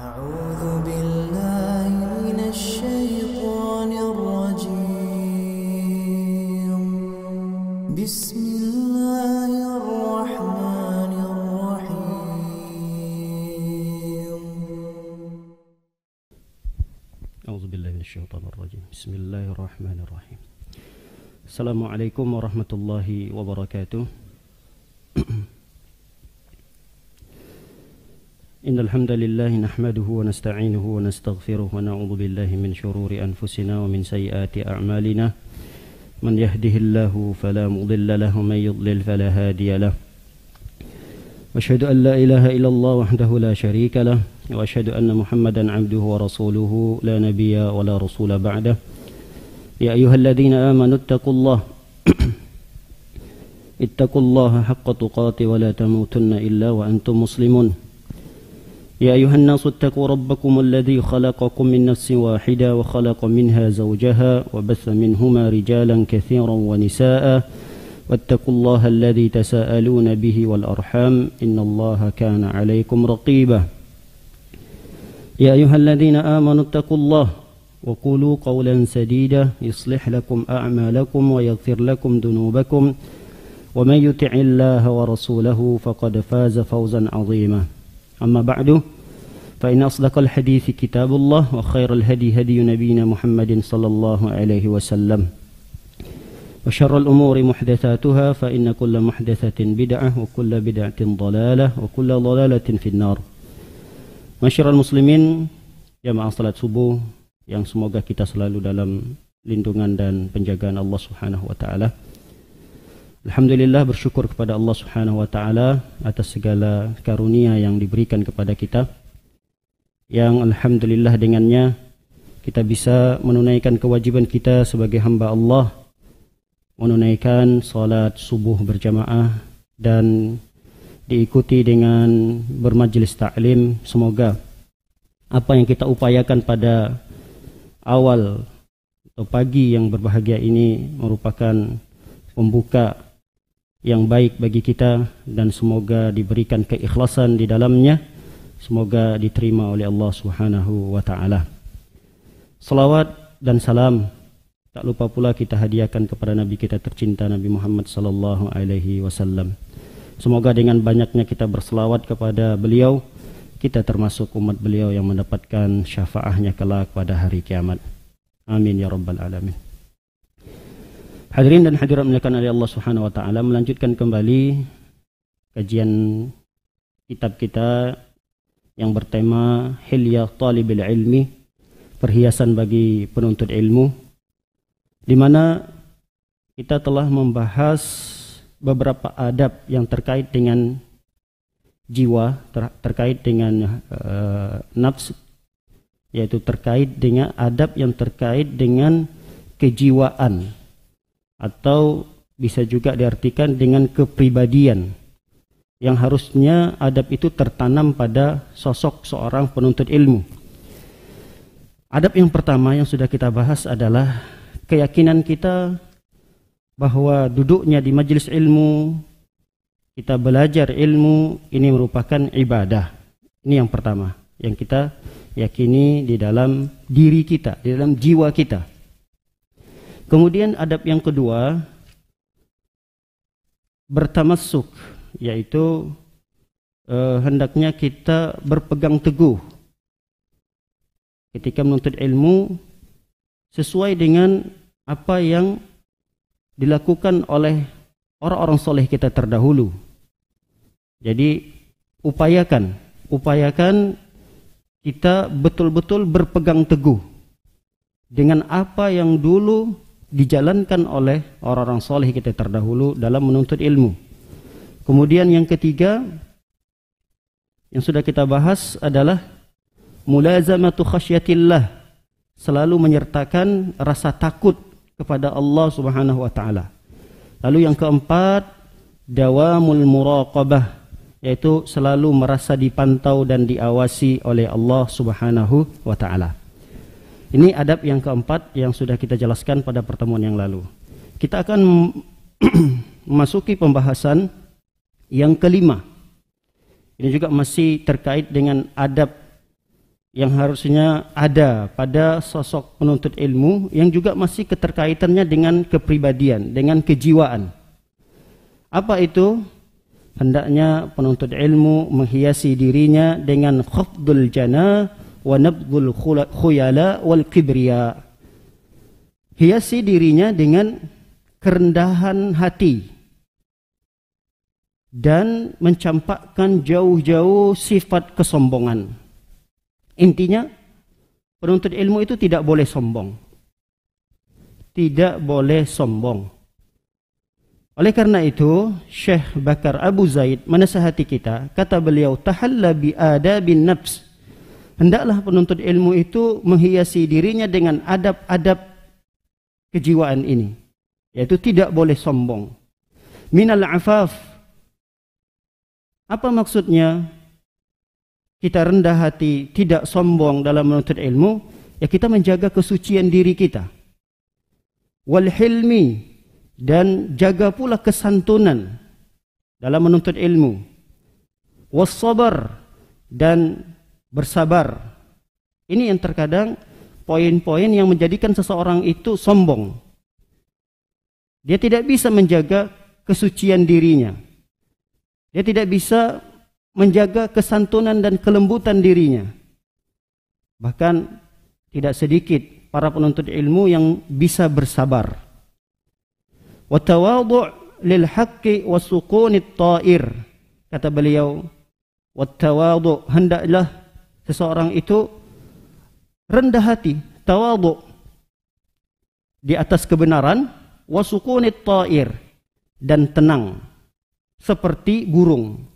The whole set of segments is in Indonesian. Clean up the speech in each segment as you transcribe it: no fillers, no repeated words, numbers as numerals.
أعوذ بالله من الشيطان الرجيم بسم الله الرحمن الرحيم أعوذ بالله من الشيطان الرجيم بسم الله الرحمن الرحيم السلام عليكم ورحمة الله وبركاته إن الحمد لله نحمده ونستعينه ونستغفره ونعوذ بالله من شرور أنفسنا ومن سيئات أعمالنا من يهده الله فلا مضل له ومن يضلل فلا هادي له وأشهد أن لا إله إلا الله وحده لا شريك له وأشهد أن محمدا عبده ورسوله لا نبي ولا رسول بعده يا أيها الذين آمنوا اتقوا الله حق تقاته ولا تموتن إلا وأنتم مسلمون يا أيها الناس اتقوا ربكم الذي خلقكم من نفس واحدة وخلق منها زوجها وبث منهما رجالا كثيرا ونساء واتقوا الله الذي تساءلون به والأرحام إن الله كان عليكم رقيبا يا أيها الذين آمنوا اتقوا الله وقولوا قولا سديدا يصلح لكم أعمالكم ويغفر لكم ذنوبكم ومن يطع الله ورسوله فقد فاز فوزا عظيما أما بعد فإن أصدق الحديث كتاب الله وخير الهدي هدي نبينا محمد صلى الله عليه وسلم وشر الأمور محدثاتها فإن كل محدثة بدعة وكل بدعة ضلالة وكل ضلالة في النار. Masyiral muslimin, jamaah salat subuh yang semoga kita selalu dalam lindungan dan penjagaan Allah Subhanahu wa taala. Alhamdulillah, bersyukur kepada Allah Subhanahu wa taala atas segala karunia yang diberikan kepada kita, yang alhamdulillah dengannya kita bisa menunaikan kewajiban kita sebagai hamba Allah, menunaikan salat subuh berjamaah dan diikuti dengan bermajlis ta'lim. Semoga apa yang kita upayakan pada awal atau pagi yang berbahagia ini merupakan pembuka yang baik bagi kita, dan semoga diberikan keikhlasan di dalamnya, semoga diterima oleh Allah Subhanahu wa taala. Salawat dan salam tak lupa pula kita hadiahkan kepada Nabi kita tercinta, Nabi Muhammad sallallahu alaihi wasallam. Semoga dengan banyaknya kita berselawat kepada beliau, kita termasuk umat beliau yang mendapatkan syafaahnya kelak pada hari kiamat. Amin ya rabbal alamin. Hadirin dan hadirat dimuliakan oleh Allah Subhanahu wa taala, melanjutkan kembali kajian kitab kita yang bertema Hilyah Talibil Ilmi, perhiasan bagi penuntut ilmu, di mana kita telah membahas beberapa adab yang terkait dengan jiwa, terkait dengan nafs, yaitu terkait dengan adab yang terkait dengan kejiwaan, atau bisa juga diartikan dengan kepribadian, yang harusnya adab itu tertanam pada sosok seorang penuntut ilmu. Adab yang pertama yang sudah kita bahas adalah keyakinan kita bahwa duduknya di majelis ilmu, kita belajar ilmu, ini merupakan ibadah. Ini yang pertama yang kita yakini di dalam diri kita, di dalam jiwa kita. Kemudian adab yang kedua, bertamassuk, yaitu hendaknya kita berpegang teguh ketika menuntut ilmu sesuai dengan apa yang dilakukan oleh orang-orang soleh kita terdahulu. Jadi upayakan kita betul-betul berpegang teguh dengan apa yang dulu dijalankan oleh orang-orang soleh kita terdahulu dalam menuntut ilmu. Kemudian yang ketiga yang sudah kita bahas adalah mulazamatu khasyatillah, selalu menyertakan rasa takut kepada Allah Subhanahu wa taala. Lalu yang keempat, dawamul muraqabah, yaitu selalu merasa dipantau dan diawasi oleh Allah Subhanahu wa taala. Ini adab yang keempat yang sudah kita jelaskan pada pertemuan yang lalu. Kita akan memasuki pembahasan yang kelima. Ini juga masih terkait dengan adab yang harusnya ada pada sosok penuntut ilmu yang juga masih keterkaitannya dengan kepribadian, dengan kejiwaan. Apa itu? Hendaknya penuntut ilmu menghiasi dirinya dengan khafdul janah wa nabdul khuyala wal kibriya. Hiasi dirinya dengan kerendahan hati dan mencampakkan jauh-jauh sifat kesombongan. Intinya, penuntut ilmu itu tidak boleh sombong. Tidak boleh sombong. Oleh karena itu, Syekh Bakar Abu Zaid menasihati kita, kata beliau, tahalla bi adabin nafs. Hendaklah penuntut ilmu itu menghiasi dirinya dengan adab-adab kejiwaan ini, yaitu tidak boleh sombong. Minal afaf. Apa maksudnya? Kita rendah hati, tidak sombong dalam menuntut ilmu, ya kita menjaga kesucian diri kita. Wal hilmi, dan jaga pula kesantunan dalam menuntut ilmu. Was sabar, dan bersabar. Ini yang terkadang poin-poin yang menjadikan seseorang itu sombong. Dia tidak bisa menjaga kesucian dirinya. Dia tidak bisa menjaga kesantunan dan kelembutan dirinya. Bahkan tidak sedikit para penuntut ilmu yang bisa bersabar. Wa tawadhu' lil haqqi wa sukunit ta'ir. Kata beliau, wa tawadhu', hendaklah seseorang itu rendah hati, tawadhu' di atas kebenaran, wa sukunit ta'ir, dan tenang seperti burung.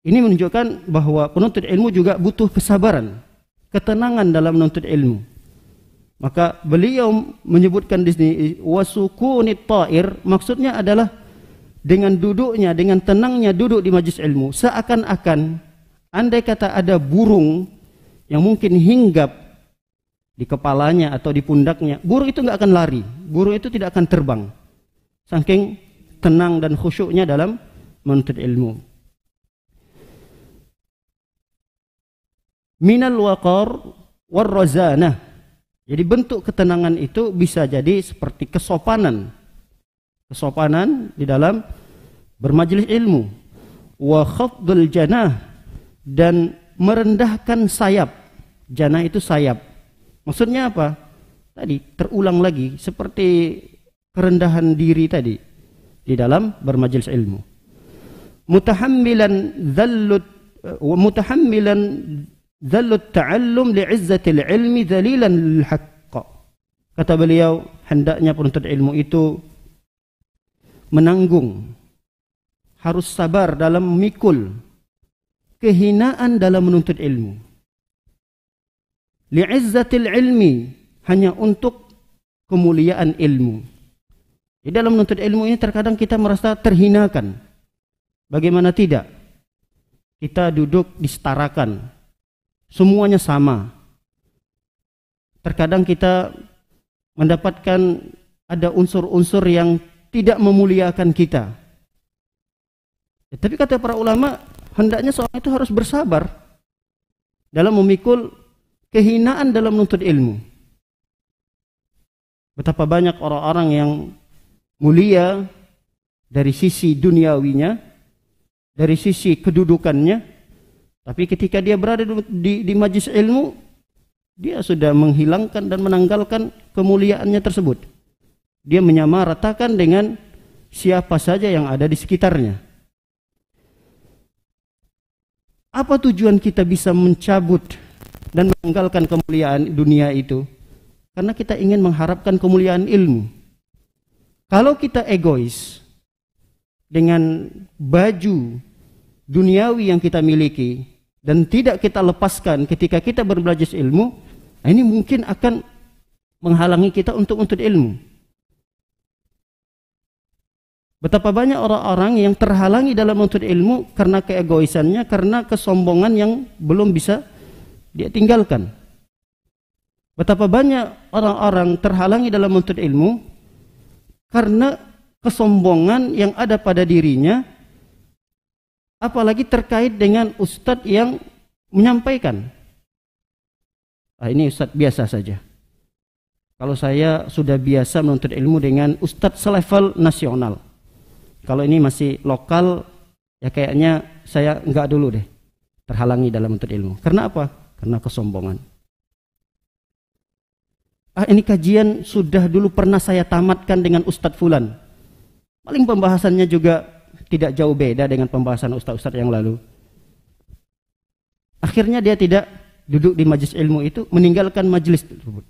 Ini menunjukkan bahwa penuntut ilmu juga butuh kesabaran, ketenangan dalam menuntut ilmu. Maka beliau menyebutkan di sini wasukunit ta'ir, maksudnya adalah dengan duduknya, dengan tenangnya duduk di majlis ilmu, seakan-akan andai kata ada burung yang mungkin hinggap di kepalanya atau di pundaknya, burung itu nggak akan lari, burung itu tidak akan terbang, saking tenang dan khusyuknya dalam menuntut ilmu. Minal waqar war razanah. Jadi bentuk ketenangan itu bisa jadi seperti kesopanan. Kesopanan di dalam bermajelis ilmu. Wa khafdul janah, dan merendahkan sayap. Janah itu sayap. Maksudnya apa? Tadi terulang lagi seperti kerendahan diri tadi di dalam bermajelis ilmu. Mutahammilan Zallut ta'allum li'izzatil ilmi dhalilan lil haqq. Kata beliau, hendaknya penuntut ilmu itu menanggung, harus sabar dalam memikul kehinaan dalam menuntut ilmu. Li'izzatil ilmi, hanya untuk kemuliaan ilmu. Di dalam menuntut ilmu ini terkadang kita merasa terhinakan. Bagaimana tidak? Kita duduk disetarakan. Semuanya sama. Terkadang kita mendapatkan ada unsur-unsur yang tidak memuliakan kita. Ya, tapi kata para ulama, hendaknya seorang itu harus bersabar dalam memikul kehinaan dalam menuntut ilmu. Betapa banyak orang-orang yang mulia dari sisi duniawinya, dari sisi kedudukannya, tapi ketika dia berada di majlis ilmu, dia sudah menghilangkan dan menanggalkan kemuliaannya tersebut. Dia menyamaratakan dengan siapa saja yang ada di sekitarnya. Apa tujuan kita bisa mencabut dan menanggalkan kemuliaan dunia itu? Karena kita ingin mengharapkan kemuliaan ilmu. Kalau kita egois dengan baju duniawi yang kita miliki dan tidak kita lepaskan ketika kita berbelajar ilmu, ini mungkin akan menghalangi kita untuk ilmu. Betapa banyak orang-orang yang terhalangi dalam menuntut ilmu karena keegoisannya, karena kesombongan yang belum bisa dia tinggalkan. Betapa banyak orang-orang terhalangi dalam menuntut ilmu karena kesombongan yang ada pada dirinya, apalagi terkait dengan ustadz yang menyampaikan, ini ustadz biasa saja. Kalau saya sudah biasa menuntut ilmu dengan ustadz selevel nasional. Kalau ini masih lokal, ya kayaknya saya enggak dulu deh, terhalangi dalam menuntut ilmu. Karena apa? Karena kesombongan. Ini kajian sudah dulu pernah saya tamatkan dengan ustadz fulan. Paling pembahasannya juga tidak jauh beda dengan pembahasan ustadz-ustadz yang lalu. Akhirnya dia tidak duduk di majelis ilmu itu, meninggalkan majelis tersebut.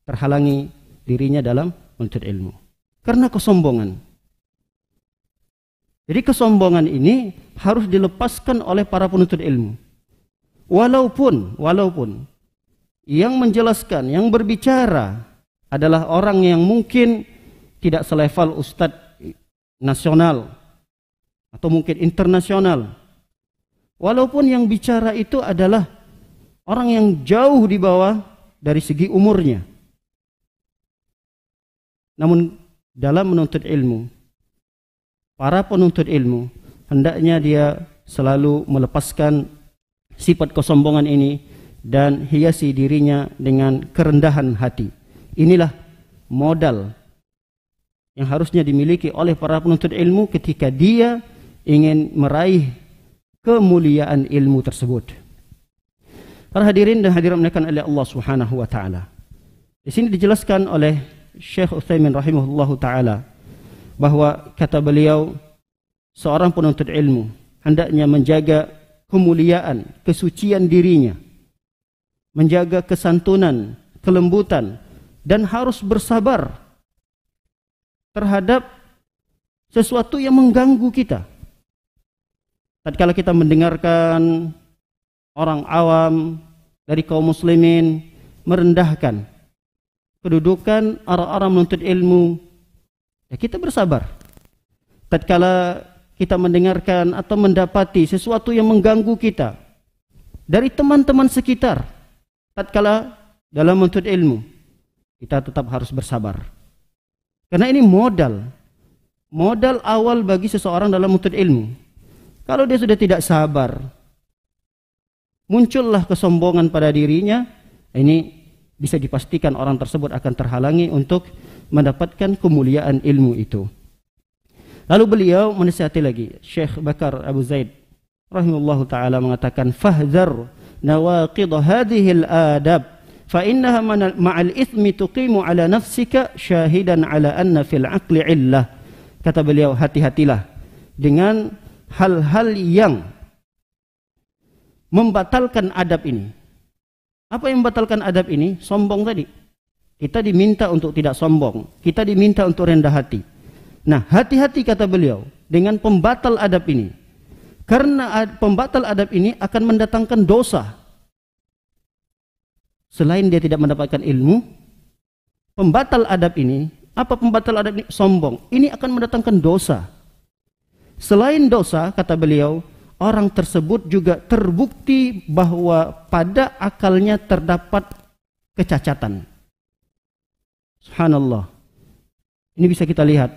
Terhalangi dirinya dalam menuntut ilmu karena kesombongan. Jadi kesombongan ini harus dilepaskan oleh para penuntut ilmu. Walaupun yang menjelaskan, yang berbicara adalah orang yang mungkin tidak selevel ustadz nasional atau mungkin internasional. Walaupun yang bicara itu adalah orang yang jauh di bawah dari segi umurnya. Namun dalam menuntut ilmu, para penuntut ilmu hendaknya dia selalu melepaskan sifat kesombongan ini dan hiasi dirinya dengan kerendahan hati. Inilah modal yang harusnya dimiliki oleh para penuntut ilmu ketika dia ingin meraih kemuliaan ilmu tersebut. Para hadirin dan hadirat dimuliakan oleh Allah Subhanahu wa taala. Di sini dijelaskan oleh Syekh Utsaimin rahimahullahu taala bahwa kata beliau, seorang penuntut ilmu hendaknya menjaga kemuliaan, kesucian dirinya, menjaga kesantunan, kelembutan, dan harus bersabar terhadap sesuatu yang mengganggu kita. Tatkala kita mendengarkan orang awam dari kaum muslimin merendahkan kedudukan orang-orang menuntut ilmu, ya kita bersabar. Tatkala kita mendengarkan atau mendapati sesuatu yang mengganggu kita dari teman-teman sekitar, tatkala dalam menuntut ilmu, kita tetap harus bersabar. Karena ini modal awal bagi seseorang dalam menuntut ilmu. Kalau dia sudah tidak sabar, muncullah kesombongan pada dirinya, ini bisa dipastikan orang tersebut akan terhalangi untuk mendapatkan kemuliaan ilmu itu. Lalu beliau menasihati lagi, Syekh Bakar Abu Zaid rahimahullahu taala mengatakan, fahdhar nawaqid hadhihi al-adab fa innaha ma'al ithmi tuqimu ala nafsika syahidan ala anna fil aqli illah. Kata beliau, hati-hatilah dengan hal-hal yang membatalkan adab ini. Apa yang membatalkan adab ini? Sombong tadi. Kita diminta untuk tidak sombong, kita diminta untuk rendah hati. Nah, hati-hati kata beliau dengan pembatal adab ini. Karena pembatal adab ini akan mendatangkan dosa. Selain dia tidak mendapatkan ilmu, pembatal adab ini, apa pembatal adab ini? Sombong. Ini akan mendatangkan dosa. Selain dosa, kata beliau, orang tersebut juga terbukti bahwa pada akalnya terdapat kecacatan. Subhanallah. Ini bisa kita lihat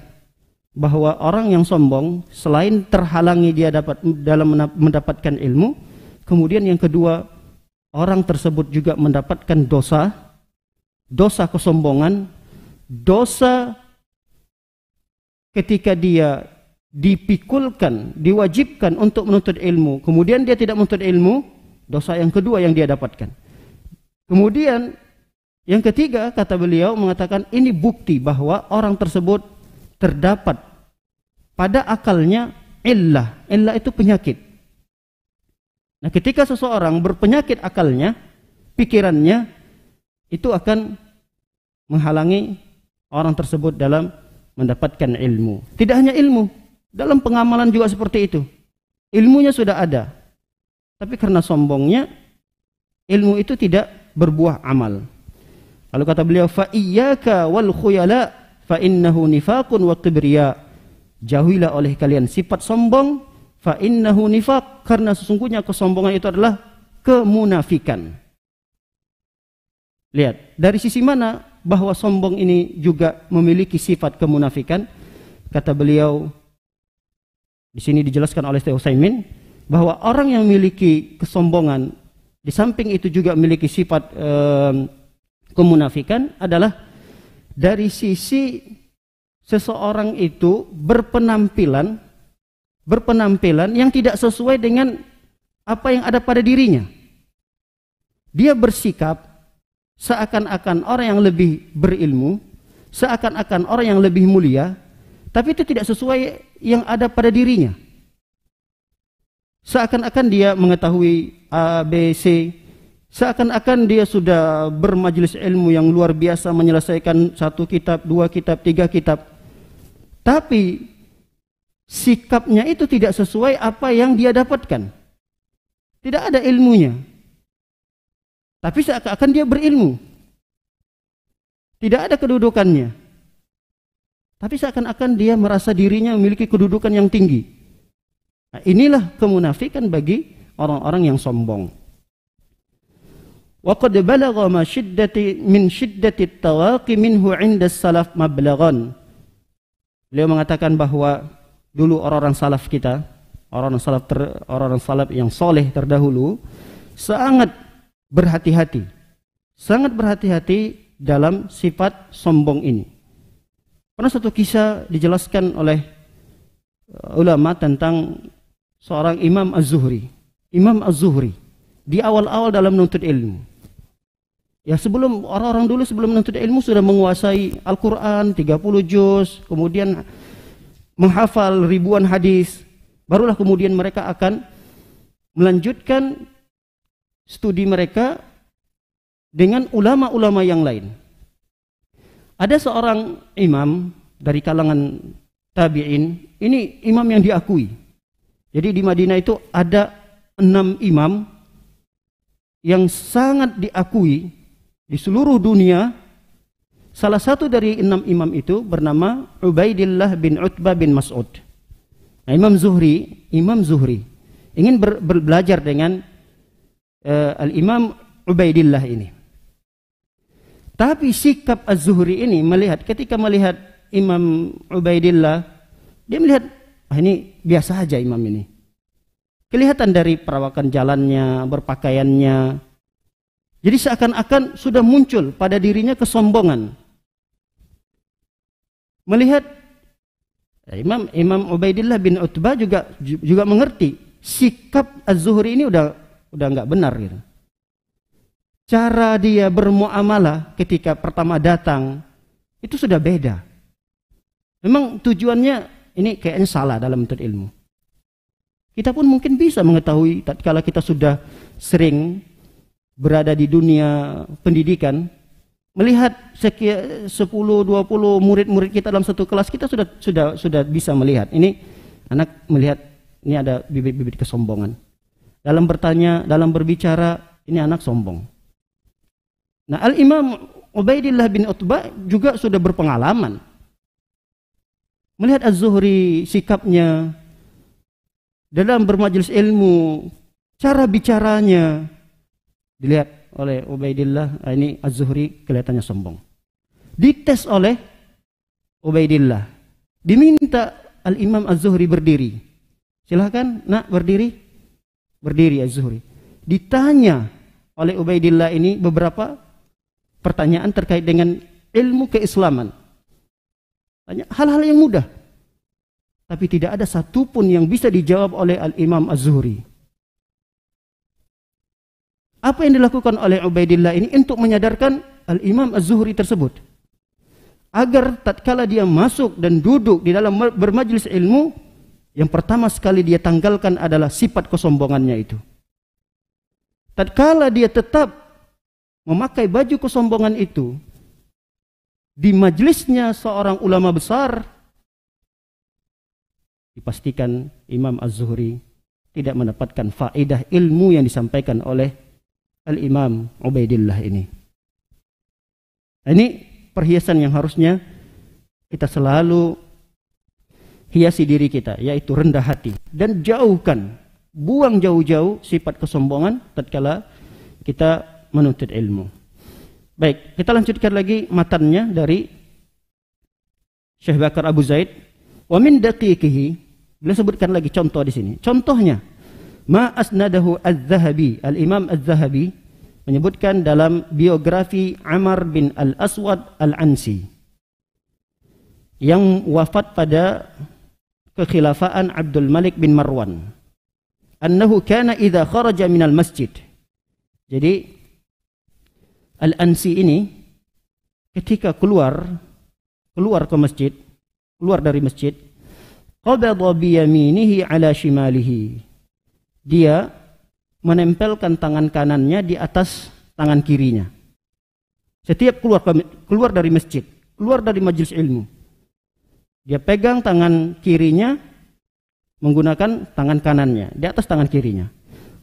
bahwa orang yang sombong selain terhalangi dia dalam mendapatkan ilmu, kemudian yang kedua, orang tersebut juga mendapatkan dosa kesombongan, dosa ketika dia dipikulkan, diwajibkan untuk menuntut ilmu, kemudian dia tidak menuntut ilmu, dosa yang kedua yang dia dapatkan. Kemudian yang ketiga, kata beliau mengatakan ini bukti bahwa orang tersebut terdapat pada akalnya illah itu penyakit. Nah, ketika seseorang berpenyakit akalnya, pikirannya, itu akan menghalangi orang tersebut dalam mendapatkan ilmu. Tidak hanya ilmu, dalam pengamalan juga seperti itu. Ilmunya sudah ada, tapi karena sombongnya, ilmu itu tidak berbuah amal. Lalu kata beliau, fa iyyaka wal khuyala fa innahu nifaqun wa kibriya. Jauhilah oleh kalian sifat sombong, fa innahu nifaq, karena sesungguhnya kesombongan itu adalah kemunafikan. Lihat, dari sisi mana bahwa sombong ini juga memiliki sifat kemunafikan? Kata beliau, di sini dijelaskan oleh Syekh Utsaimin bahwa orang yang memiliki kesombongan di samping itu juga memiliki sifat kemunafikan adalah dari sisi seseorang itu berpenampilan yang tidak sesuai dengan apa yang ada pada dirinya. Dia bersikap seakan-akan orang yang lebih berilmu, seakan-akan orang yang lebih mulia, tapi itu tidak sesuai yang ada pada dirinya. Seakan-akan dia mengetahui A, B, C, seakan-akan dia sudah bermajelis ilmu yang luar biasa, menyelesaikan 1 kitab, 2 kitab, 3 kitab. Tapi sikapnya itu tidak sesuai apa yang dia dapatkan. Tidak ada ilmunya. Tapi seakan-akan dia berilmu. Tidak ada kedudukannya. Tapi seakan-akan dia merasa dirinya memiliki kedudukan yang tinggi. Nah, inilah kemunafikan bagi orang-orang yang sombong. Wa qad balagha ma min shiddati at-tawaqi minhu 'inda as-salaf mablaghan. Beliau mengatakan bahwa dulu orang-orang salaf kita, orang-orang salaf yang soleh terdahulu sangat berhati-hati dalam sifat sombong ini. Pernah satu kisah dijelaskan oleh ulama tentang seorang Imam Az-Zuhri. Imam Az-Zuhri di awal-awal dalam menuntut ilmu. Ya, sebelum orang-orang dulu sebelum menuntut ilmu sudah menguasai Al-Qur'an 30 juz, kemudian menghafal ribuan hadis. Barulah kemudian mereka akan melanjutkan studi mereka dengan ulama-ulama yang lain. Ada seorang imam dari kalangan tabi'in, ini imam yang diakui. Jadi di Madinah itu ada 6 imam yang sangat diakui di seluruh dunia. Salah satu dari 6 imam itu bernama Ubaidillah bin Utbah bin Mas'ud. Nah, Imam Zuhri ingin belajar dengan Al-Imam Ubaidillah ini. Tapi sikap Az-Zuhri ini ketika melihat Imam Ubaidillah, dia melihat, ini biasa aja imam ini. Kelihatan dari perawakan jalannya, berpakaiannya. Jadi seakan-akan sudah muncul pada dirinya kesombongan. Melihat Imam Ubaidillah bin Utbah juga mengerti sikap Az-Zuhri ini udah nggak benar gitu. Cara dia bermuamalah ketika pertama datang itu sudah beda. Memang tujuannya ini kayaknya salah dalam menuntut ilmu. Kita pun mungkin bisa mengetahui tatkala kita sudah sering berada di dunia pendidikan, melihat 10-20 murid-murid kita dalam satu kelas, kita sudah bisa melihat. Ini anak melihat ini ada bibit-bibit kesombongan. Dalam bertanya, dalam berbicara, ini anak sombong. Nah, Al-Imam Ubaidillah bin Utbah juga sudah berpengalaman. Melihat Az-Zuhri sikapnya dalam bermajelis ilmu, cara bicaranya, dilihat oleh Ubaidillah, ini Az-Zuhri kelihatannya sombong. Dites oleh Ubaidillah, diminta Al-Imam Az-Zuhri berdiri. Silahkan nak berdiri. Berdiri Az-Zuhri. Ditanya oleh Ubaidillah ini beberapa pertanyaan terkait dengan ilmu keislaman. Tanya hal-hal yang mudah. Tapi tidak ada satupun yang bisa dijawab oleh Al-Imam Az-Zuhri. Apa yang dilakukan oleh Ubaidillah ini untuk menyadarkan Al-Imam Az-Zuhri tersebut, agar tatkala dia masuk dan duduk di dalam bermajelis ilmu, yang pertama sekali dia tanggalkan adalah sifat kesombongannya itu. Tatkala dia tetap memakai baju kesombongan itu di majelisnya seorang ulama besar, dipastikan Imam Az-Zuhri tidak mendapatkan faedah ilmu yang disampaikan oleh Al-Imam Ubaidillah ini. Ini perhiasan yang harusnya kita selalu hiasi diri kita, yaitu rendah hati dan buang jauh-jauh sifat kesombongan tatkala kita menuntut ilmu. Baik, kita lanjutkan lagi matannya dari Syekh Bakar Abu Zaid. Wa min daqiqihi, beliau sebutkan lagi contoh di sini. Contohnya, Ma asnadahu Az-Zahabi. Al-Imam Az-Zahabi menyebutkan dalam biografi Amr bin Al-Aswad Al-Ansi yang wafat pada kekhilafaan Abdul Malik bin Marwan. Annahu kana idza kharaja minal masjid. Jadi Al-Ansi ini ketika keluar ke masjid, keluar dari masjid, qabada bi yaminihi ala shimalihi. Dia menempelkan tangan kanannya di atas tangan kirinya. Setiap keluar dari masjid, keluar dari majelis ilmu, dia pegang tangan kirinya menggunakan tangan kanannya di atas tangan kirinya.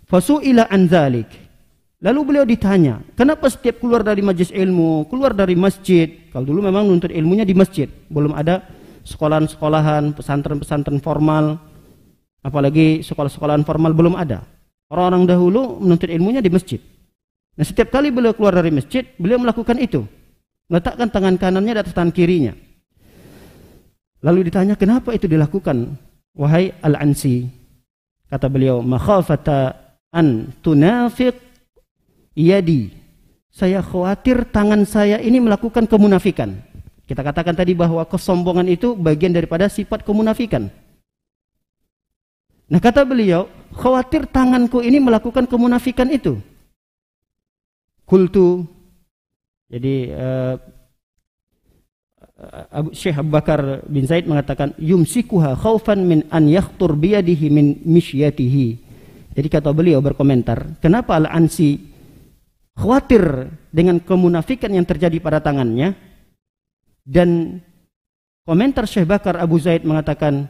Fasu'ila an dzalik. Lalu beliau ditanya, kenapa setiap keluar dari majelis ilmu, keluar dari masjid? Kalau dulu memang nuntut ilmunya di masjid, belum ada sekolahan-sekolahan, pesantren-pesantren formal, apalagi sekolah-sekolahan formal belum ada. Orang-orang dahulu menuntut ilmunya di masjid. Nah, setiap kali beliau keluar dari masjid, beliau melakukan itu, meletakkan tangan kanannya di atas tangan kirinya. Lalu ditanya, kenapa itu dilakukan, wahai Al-Ansi? Kata beliau, makhafata an tunafiq yadi. Saya khawatir tangan saya ini melakukan kemunafikan. Kita katakan tadi bahwa kesombongan itu bagian daripada sifat kemunafikan. Nah, kata beliau, khawatir tanganku ini melakukan kemunafikan itu. Qultu, jadi Syekh Abu Bakar bin Zaid mengatakan, yumsikuha khaufan min an yakhtur biyadihi min mishyatihi. Jadi kata beliau berkomentar, kenapa Al-Ansi khawatir dengan kemunafikan yang terjadi pada tangannya? Dan komentar Syekh Bakar Abu Zaid mengatakan,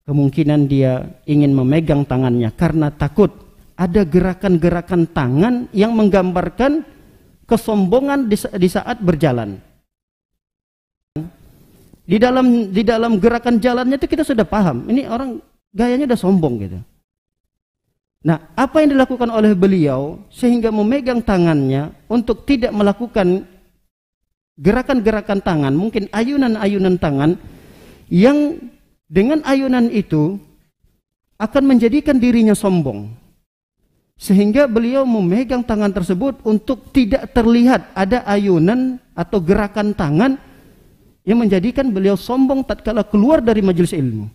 kemungkinan dia ingin memegang tangannya karena takut ada gerakan-gerakan tangan yang menggambarkan kesombongan di saat berjalan. Di dalam gerakan jalannya itu kita sudah paham, ini orang gayanya udah sombong gitu. Nah, apa yang dilakukan oleh beliau sehingga memegang tangannya untuk tidak melakukan gerakan-gerakan tangan, mungkin ayunan-ayunan tangan yang dengan ayunan itu akan menjadikan dirinya sombong. Sehingga beliau memegang tangan tersebut untuk tidak terlihat ada ayunan atau gerakan tangan yang menjadikan beliau sombong tatkala keluar dari majelis ilmu.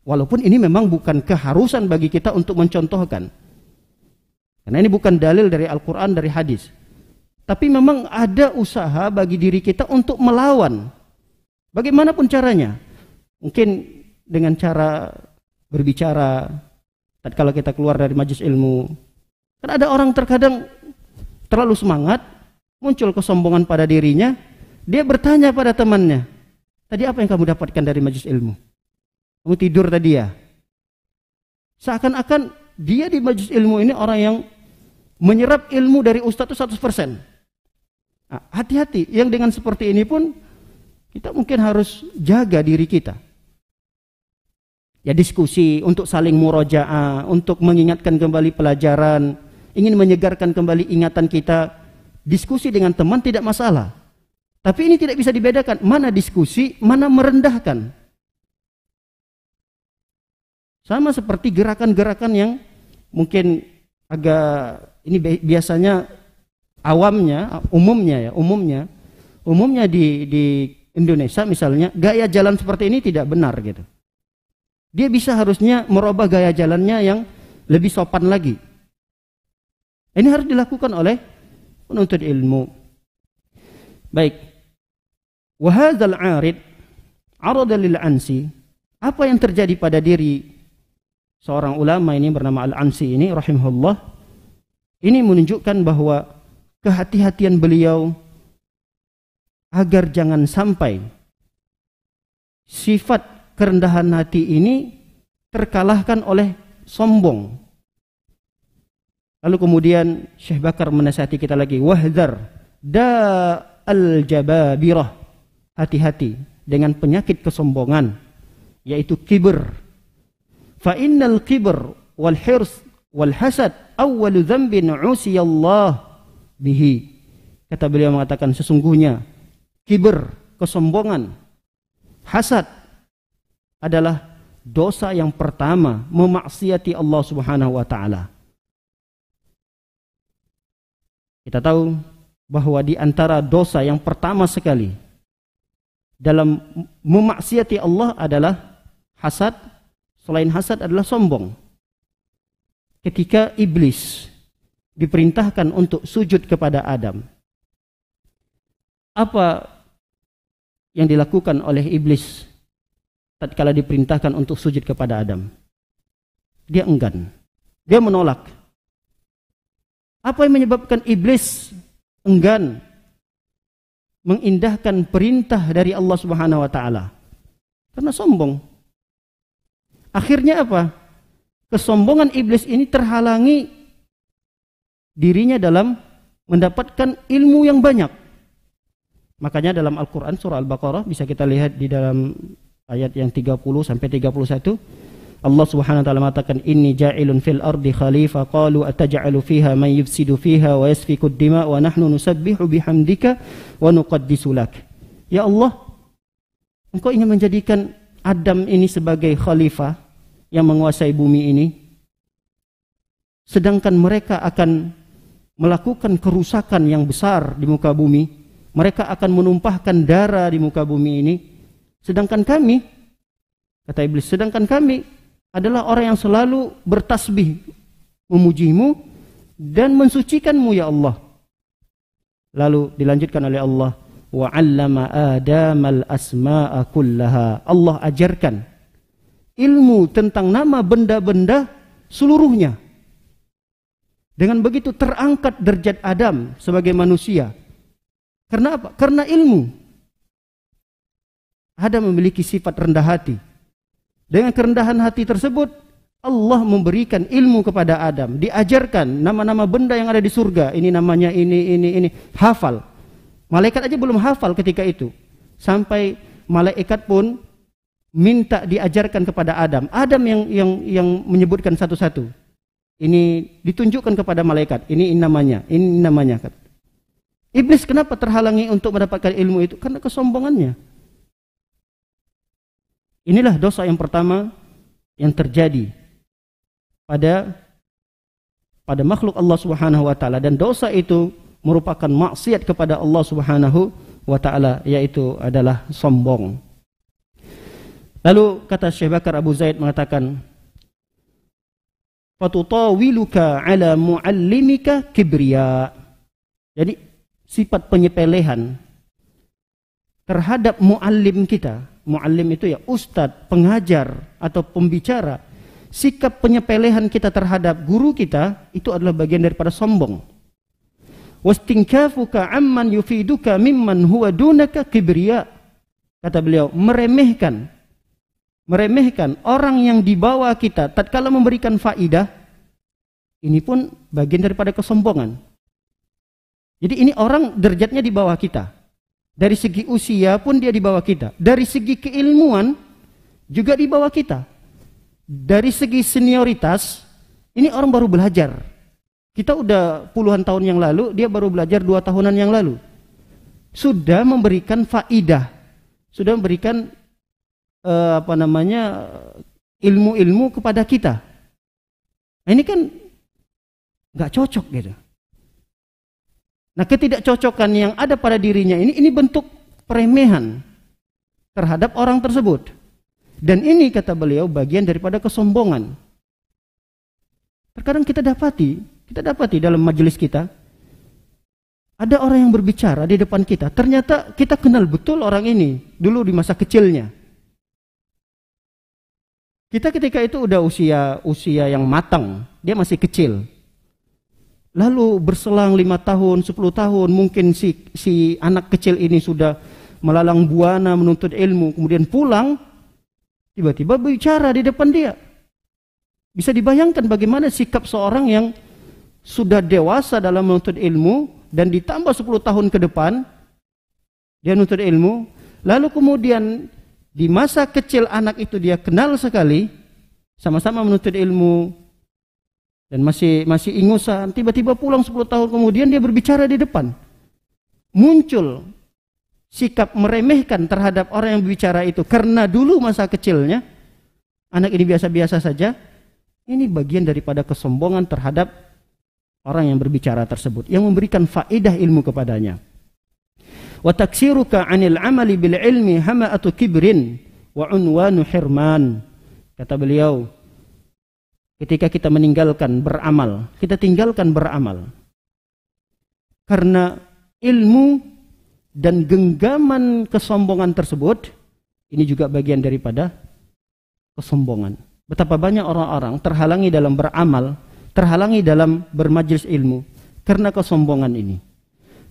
Walaupun ini memang bukan keharusan bagi kita untuk mencontohkan. Karena ini bukan dalil dari Al-Quran, dari hadis. Tapi memang ada usaha bagi diri kita untuk melawan. Bagaimanapun caranya. Mungkin dengan cara berbicara tatkala kita keluar dari majelis ilmu. Kan ada orang terkadang terlalu semangat, muncul kesombongan pada dirinya, dia bertanya pada temannya, tadi apa yang kamu dapatkan dari majelis ilmu? Kamu tidur tadi ya? Seakan-akan dia di majelis ilmu ini orang yang menyerap ilmu dari ustadz itu 100%. Nah, hati-hati, yang dengan seperti ini pun kita mungkin harus jaga diri kita. Ya, diskusi untuk saling murojaah, untuk mengingatkan kembali pelajaran, ingin menyegarkan kembali ingatan kita. Diskusi dengan teman tidak masalah. Tapi ini tidak bisa dibedakan, mana diskusi, mana merendahkan. Sama seperti gerakan-gerakan yang mungkin agak, ini biasanya awamnya, umumnya di Indonesia misalnya, gaya jalan seperti ini tidak benar gitu. Dia bisa harusnya merubah gaya jalannya yang lebih sopan lagi. Ini harus dilakukan oleh penuntut ilmu. Baik. Wa hadzal 'arid 'arada lil Ansi. Apa yang terjadi pada diri seorang ulama ini bernama Al-Ansi ini rahimahullah, ini menunjukkan bahwa kehati-hatian beliau agar jangan sampai sifat kerendahan hati ini terkalahkan oleh sombong. Lalu kemudian Syekh Bakar menasihati kita lagi, wahdar da al-jababirah, hati-hati dengan penyakit kesombongan, yaitu kibr. Fa innal kibr wal hirs wal hasad awwalu dzambin usiyallah bihi. Kata beliau mengatakan, sesungguhnya kibr, kesombongan, hasad adalah dosa yang pertama, memaksiati Allah Subhanahu wa taala. Kita tahu bahwa di antara dosa yang pertama sekali dalam memaksiati Allah adalah hasad. Selain hasad adalah sombong. Ketika iblis diperintahkan untuk sujud kepada Adam, apa yang dilakukan oleh iblis tatkala diperintahkan untuk sujud kepada Adam? Dia enggan. Dia menolak. Apa yang menyebabkan iblis enggan mengindahkan perintah dari Allah Subhanahu wa taala? Karena sombong. Akhirnya apa? Kesombongan iblis ini terhalangi dirinya dalam mendapatkan ilmu yang banyak. Makanya dalam Al-Quran surah Al-Baqarah bisa kita lihat di dalam ayat yang 30 sampai 31, Allah Subhanahu wa taala mengatakan, inni ja'ilun fil ardi khalifah qalu ataj'alu fiha man yufsidu fiha wa yasfiku ad-dima wa nahnu nusabbihu bihamdika wa nuqaddisu lak. Ya Allah, Engkau ingin menjadikan Adam ini sebagai khalifah yang menguasai bumi ini, sedangkan mereka akan melakukan kerusakan yang besar di muka bumi. Mereka akan menumpahkan darah di muka bumi ini. Sedangkan kami, kata iblis, sedangkan kami adalah orang yang selalu bertasbih, memujimu dan mensucikanmu ya Allah. Lalu dilanjutkan oleh Allah, wa 'allama Adamal asma'a kullaha. Allah ajarkan ilmu tentang nama benda-benda seluruhnya. Dengan begitu terangkat derajat Adam sebagai manusia. Karena apa? Karena ilmu. Adam memiliki sifat rendah hati. Dengan kerendahan hati tersebut, Allah memberikan ilmu kepada Adam. Diajarkan nama-nama benda yang ada di surga. Ini namanya ini. Hafal. Malaikat aja belum hafal ketika itu. Sampai malaikat pun minta diajarkan kepada Adam. Adam yang menyebutkan satu-satu. Ini ditunjukkan kepada malaikat. Ini namanya. Iblis kenapa terhalangi untuk mendapatkan ilmu itu? Karena kesombongannya. Inilah dosa yang pertama yang terjadi pada makhluk Allah Subhanahu wa taala, dan dosa itu merupakan maksiat kepada Allah Subhanahu wa taala, yaitu adalah sombong. Lalu kata Syekh Bakar Abu Zaid mengatakan, fatutawiluka ala muallimika kibriya. Jadi sifat penyepelehan terhadap muallim kita. Muallim itu ya ustadz, pengajar atau pembicara. Sikap penyepelehan kita terhadap guru kita itu adalah bagian daripada sombong. Wastinkafuka amman yufiduka mimman huwa dunaka kibriya. Kata beliau, meremehkan orang yang di bawah kita tatkala memberikan faidah, ini pun bagian daripada kesombongan. Jadi ini orang derajatnya di bawah kita. Dari segi usia pun dia di bawah kita. Dari segi keilmuan juga di bawah kita. Dari segi senioritas, ini orang baru belajar. Kita udah puluhan tahun yang lalu, dia baru belajar 2 tahunan yang lalu. Sudah memberikan faidah. Sudah memberikan ilmu-ilmu kepada kita. Nah, ini kan nggak cocok gitu. Nah, ketidakcocokan yang ada pada dirinya ini bentuk peremehan terhadap orang tersebut. Dan ini kata beliau bagian daripada kesombongan. Terkadang kita dapati dalam majelis kita, ada orang yang berbicara di depan kita. Ternyata kita kenal betul orang ini dulu di masa kecilnya. Kita ketika itu udah usia yang matang, dia masih kecil. Lalu berselang 5 tahun, 10 tahun, mungkin si anak kecil ini sudah melalang buana menuntut ilmu, kemudian pulang, tiba-tiba bicara di depan dia. Bisa dibayangkan bagaimana sikap seorang yang sudah dewasa dalam menuntut ilmu, dan ditambah 10 tahun ke depan, dia menuntut ilmu, lalu kemudian di masa kecil anak itu dia kenal sekali, sama-sama menuntut ilmu, dan masih ingusan, tiba-tiba pulang 10 tahun kemudian dia berbicara di depan. Muncul sikap meremehkan terhadap orang yang berbicara itu karena dulu masa kecilnya. anak ini biasa-biasa saja, ini bagian daripada kesombongan terhadap orang yang berbicara tersebut, yang memberikan faedah ilmu kepadanya. Wa taksiruka 'anil 'amali bil ilmi hama'atu kibrin wa 'unwanu hirman. Kata beliau, ketika kita meninggalkan beramal, kita tinggalkan beramal karena ilmu dan genggaman kesombongan tersebut, ini juga bagian daripada kesombongan. Betapa banyak orang-orang terhalangi dalam beramal, terhalangi dalam bermajlis ilmu karena kesombongan ini.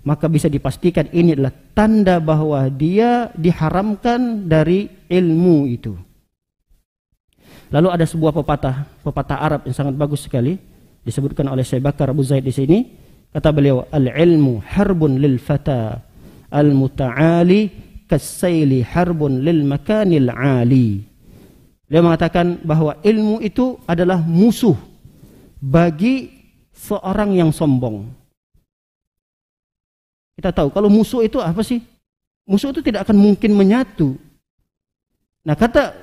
Maka bisa dipastikan ini adalah tanda bahwa dia diharamkan dari ilmu itu. Lalu ada sebuah pepatah Arab yang sangat bagus sekali, disebutkan oleh Syekh Bakar Abu Zaid di sini. Kata beliau, al-ilmu harbun lil fata, al-muta'ali kas-saili harbun lil makanil 'ali. Dia mengatakan bahwa ilmu itu adalah musuh bagi seorang yang sombong. Kita tahu kalau musuh itu apa sih? Musuh itu tidak akan mungkin menyatu. Nah, kata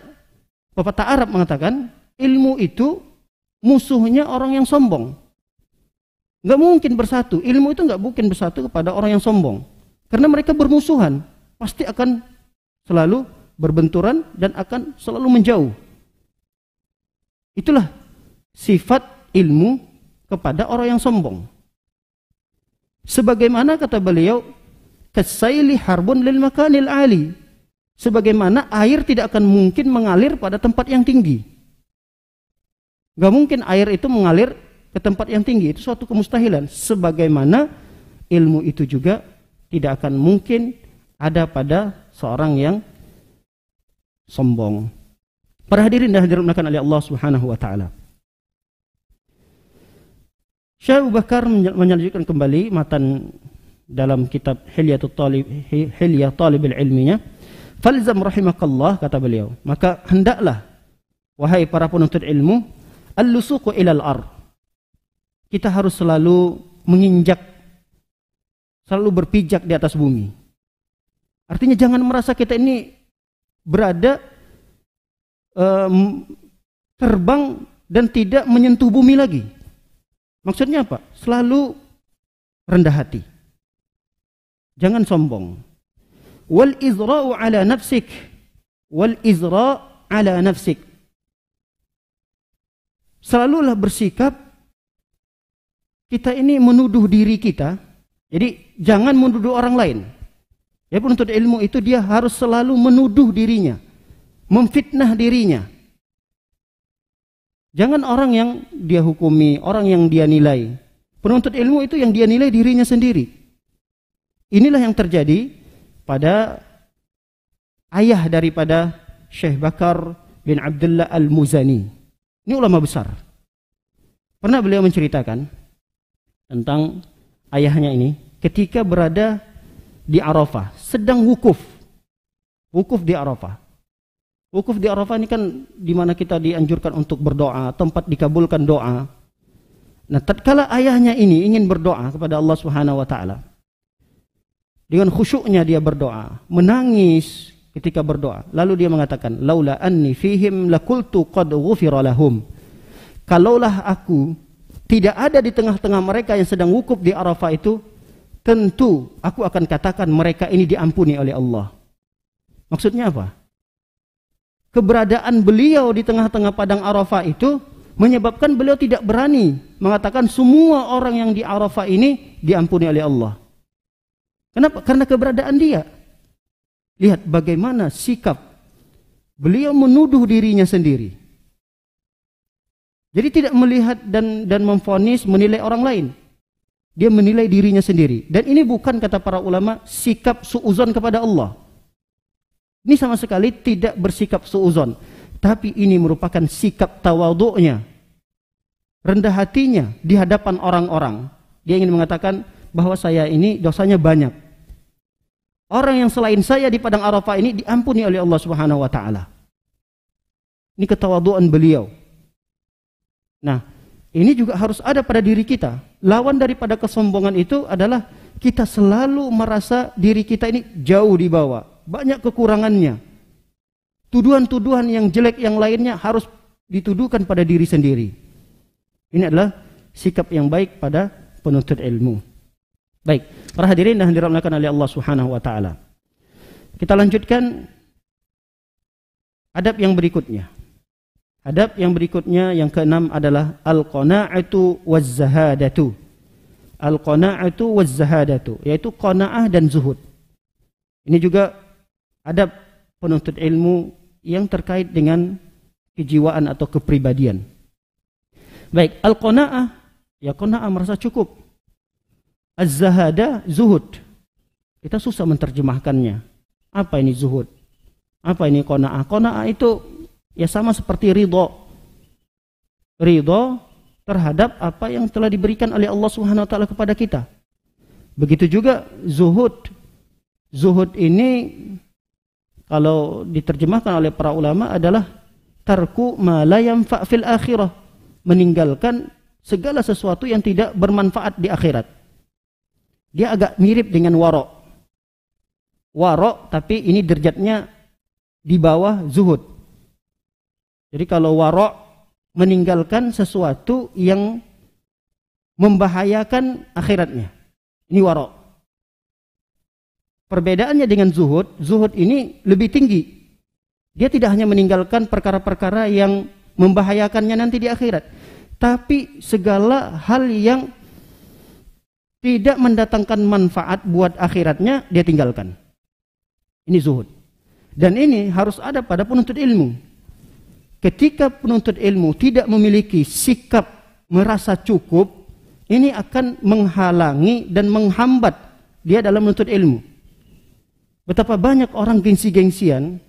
pepatah Arab mengatakan ilmu itu musuhnya orang yang sombong. Nggak mungkin bersatu. Ilmu itu nggak mungkin bersatu kepada orang yang sombong. Karena mereka bermusuhan. Pasti akan selalu berbenturan dan akan selalu menjauh. Itulah sifat ilmu kepada orang yang sombong. Sebagaimana kata beliau, kasaili harbun lil makanil ali. Sebagaimana air tidak akan mungkin mengalir pada tempat yang tinggi. Gak mungkin air itu mengalir ke tempat yang tinggi, itu suatu kemustahilan. Sebagaimana ilmu itu juga tidak akan mungkin ada pada seorang yang sombong. Para hadirin dan hadirat dimuliakan oleh Allah Subhanahu wa taala. Syekh Abu Bakar melanjutkan kembali matan dalam kitab Hilyah Talibul Ilminya. Falzam rahimakallah, kata beliau, maka hendaklah wahai para penuntut ilmu, al-lusuqu ilal ard. Kita harus selalu menginjak, selalu berpijak di atas bumi. Artinya jangan merasa kita ini berada terbang dan tidak menyentuh bumi lagi. Maksudnya apa? Selalu rendah hati. Jangan sombong. Wal izra'u ala nafsik. Wal izra' ala nafsik. Selalulah bersikap kita ini menuduh diri kita. Jadi jangan menuduh orang lain. Ya, penuntut ilmu itu dia harus selalu menuduh dirinya, memfitnah dirinya. Jangan orang yang dia hukumi, orang yang dia nilai. Penuntut ilmu itu yang dia nilai dirinya sendiri. Inilah yang terjadi pada ayah daripada Syekh Bakar bin Abdullah Al-Muzani. Ini ulama besar. Pernah beliau menceritakan tentang ayahnya ini ketika berada di Arafah, sedang wukuf. Wukuf di Arafah. Wukuf di Arafah ini kan di mana kita dianjurkan untuk berdoa, tempat dikabulkan doa. Nah, tatkala ayahnya ini ingin berdoa kepada Allah Subhanahu wa taala, dengan khusyuknya dia berdoa, menangis ketika berdoa. Lalu dia mengatakan, "Laula anni fihim lakultu qad ghufira lahum." Kalaulah aku tidak ada di tengah-tengah mereka yang sedang wukuf di Arafah itu, tentu aku akan katakan mereka ini diampuni oleh Allah. Maksudnya apa? Keberadaan beliau di tengah-tengah padang Arafah itu menyebabkan beliau tidak berani mengatakan semua orang yang di Arafah ini diampuni oleh Allah. Kenapa? Karena keberadaan dia. Lihat bagaimana sikap beliau menuduh dirinya sendiri. Jadi tidak melihat dan memvonis, menilai orang lain. Dia menilai dirinya sendiri. Dan ini bukan, kata para ulama, sikap suuzon kepada Allah. Ini sama sekali tidak bersikap suuzon. Tapi ini merupakan sikap tawadhu'nya, rendah hatinya di hadapan orang-orang. Dia ingin mengatakan bahwa saya ini dosanya banyak. Orang yang selain saya di padang Arafah ini diampuni oleh Allah Subhanahu wa taala. Ini ketawadhu'an beliau. Nah, ini juga harus ada pada diri kita. Lawan daripada kesombongan itu adalah kita selalu merasa diri kita ini jauh di bawah, banyak kekurangannya. tuduhan-tuduhan yang jelek yang lainnya harus dituduhkan pada diri sendiri. Ini adalah sikap yang baik pada penuntut ilmu. Baik, para hadirin yang dirahmati oleh Allah Subhanahu wa taala. Kita lanjutkan adab yang berikutnya. Adab yang berikutnya yang keenam adalah al-qana'atu waz-zahadatu. Al-qana'atu waz-zahadatu, yaitu qanaah dan zuhud. Ini juga adab penuntut ilmu yang terkait dengan kejiwaan atau kepribadian. Baik, al-qana'ah, ya qana'ah merasa cukup. Az-zahada, zuhud. Kita susah menerjemahkannya. Apa ini zuhud? Apa ini qana'ah? Qana'ah itu ya sama seperti ridho. Ridho terhadap apa yang telah diberikan oleh Allah Subhanahu wa taala kepada kita. Begitu juga zuhud. Zuhud ini kalau diterjemahkan oleh para ulama adalah tarku ma la yanfa' fil akhirah, meninggalkan segala sesuatu yang tidak bermanfaat di akhirat. Dia agak mirip dengan warok. Warok tapi ini derajatnya di bawah zuhud. Jadi kalau warok meninggalkan sesuatu yang membahayakan akhiratnya. Ini warok. Perbedaannya dengan zuhud, zuhud ini lebih tinggi. Dia tidak hanya meninggalkan perkara-perkara yang membahayakannya nanti di akhirat, tapi segala hal yang tidak mendatangkan manfaat buat akhiratnya dia tinggalkan. Ini zuhud. Dan ini harus ada pada penuntut ilmu. Ketika penuntut ilmu tidak memiliki sikap merasa cukup, ini akan menghalangi dan menghambat dia dalam menuntut ilmu. Betapa banyak orang gengsi-gengsian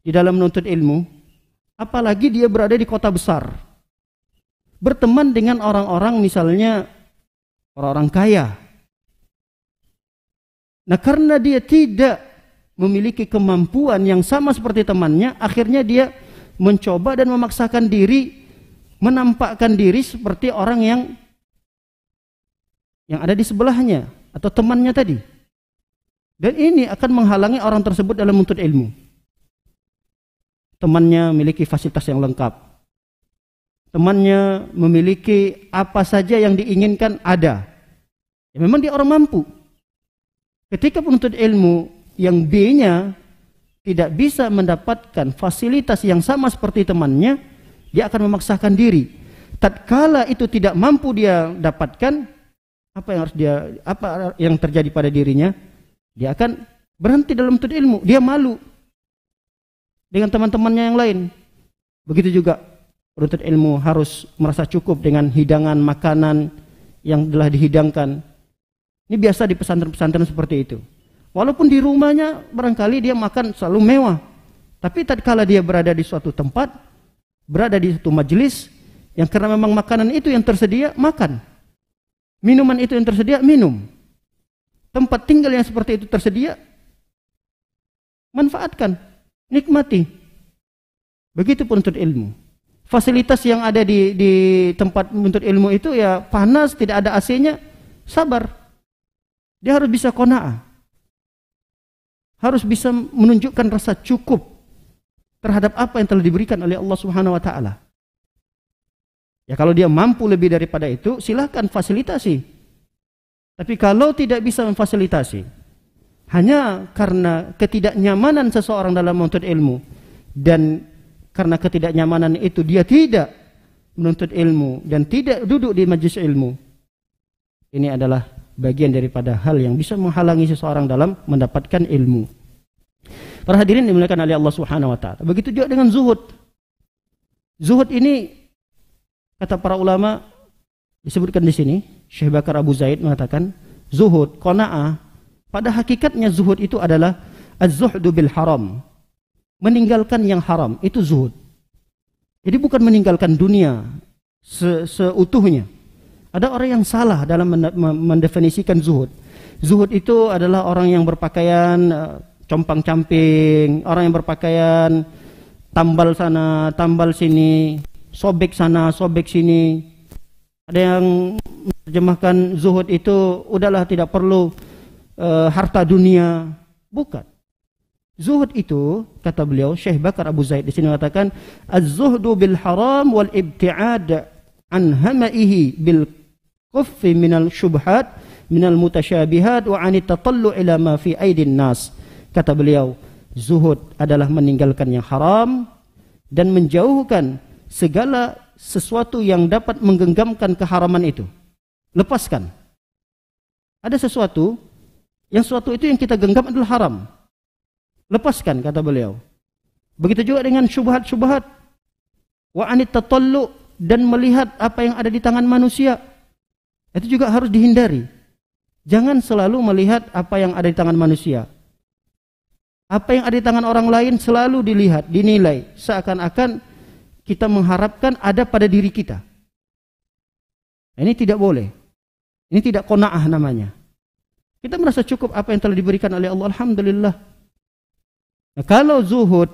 di dalam menuntut ilmu, apalagi dia berada di kota besar. Berteman dengan orang-orang misalnya orang-orang kaya. Nah, karena dia tidak memiliki kemampuan yang sama seperti temannya, akhirnya dia mencoba dan memaksakan diri, menampakkan diri seperti orang yang ada di sebelahnya atau temannya tadi. Dan ini akan menghalangi orang tersebut dalam menuntut ilmu. Temannya memiliki fasilitas yang lengkap. Temannya memiliki apa saja yang diinginkan ada. Ya, memang dia orang mampu. Ketika penuntut ilmu yang B-nya tidak bisa mendapatkan fasilitas yang sama seperti temannya, dia akan memaksakan diri. Tatkala itu tidak mampu dia dapatkan, apa yang terjadi pada dirinya? Dia akan berhenti dalam menuntut ilmu. Dia malu dengan teman-temannya yang lain. Begitu juga penuntut ilmu harus merasa cukup dengan hidangan makanan yang telah dihidangkan. Ini biasa di pesantren-pesantren seperti itu. Walaupun di rumahnya barangkali dia makan selalu mewah, tapi tatkala dia berada di suatu tempat, berada di suatu majelis, yang karena memang makanan itu yang tersedia, makan. Minuman itu yang tersedia, minum. Tempat tinggal yang seperti itu tersedia, manfaatkan, nikmati. Begitu penuntut ilmu. Fasilitas yang ada di tempat menuntut ilmu itu ya panas, tidak ada AC-nya, sabar. Dia harus bisa qanaah. Harus bisa menunjukkan rasa cukup terhadap apa yang telah diberikan oleh Allah Subhanahu wa taala. Ya kalau dia mampu lebih daripada itu, silahkan fasilitasi. Tapi kalau tidak bisa memfasilitasi, hanya karena ketidaknyamanan seseorang dalam menuntut ilmu, dan karena ketidaknyamanan itu dia tidak menuntut ilmu dan tidak duduk di majelis ilmu, ini adalah bagian daripada hal yang bisa menghalangi seseorang dalam mendapatkan ilmu. Para hadirin dimuliakan oleh Allah Subhanahu wa taala. Begitu juga dengan zuhud. Zuhud ini kata para ulama disebutkan di sini, Syekh Bakar Abu Zaid mengatakan, zuhud, qanaah, pada hakikatnya zuhud itu adalah az-zuhdu bil haram. Meninggalkan yang haram, itu zuhud. Jadi bukan meninggalkan dunia seutuhnya. Ada orang yang salah dalam mendefinisikan zuhud. Zuhud itu adalah orang yang berpakaian compang-camping, orang yang berpakaian tambal sana, tambal sini, sobek sana, sobek sini. Ada yang menerjemahkan zuhud itu udahlah tidak perlu harta dunia. Bukan. Zuhud itu, kata beliau, Syekh Bakar Abu Zaid di sini mengatakan, az-zuhdu bil haram wal ibti'ad an hamaihi bil kuffi minal syubhat minal mutasyabihat wa anit tatallu ila ma fi aidin nas. Kata beliau, zuhud adalah meninggalkan yang haram dan menjauhkan segala sesuatu yang dapat menggenggamkan keharaman itu. Lepaskan. Ada sesuatu itu yang kita genggam adalah haram. Lepaskan, kata beliau. Begitu juga dengan syubhat-syubhat. Wa anit tatallu, dan melihat apa yang ada di tangan manusia. Itu juga harus dihindari. Jangan selalu melihat apa yang ada di tangan manusia. Apa yang ada di tangan orang lain selalu dilihat, dinilai. Seakan-akan kita mengharapkan ada pada diri kita. Ini tidak boleh. Ini tidak qanaah namanya. Kita merasa cukup apa yang telah diberikan oleh Allah. Alhamdulillah. Nah, kalau zuhud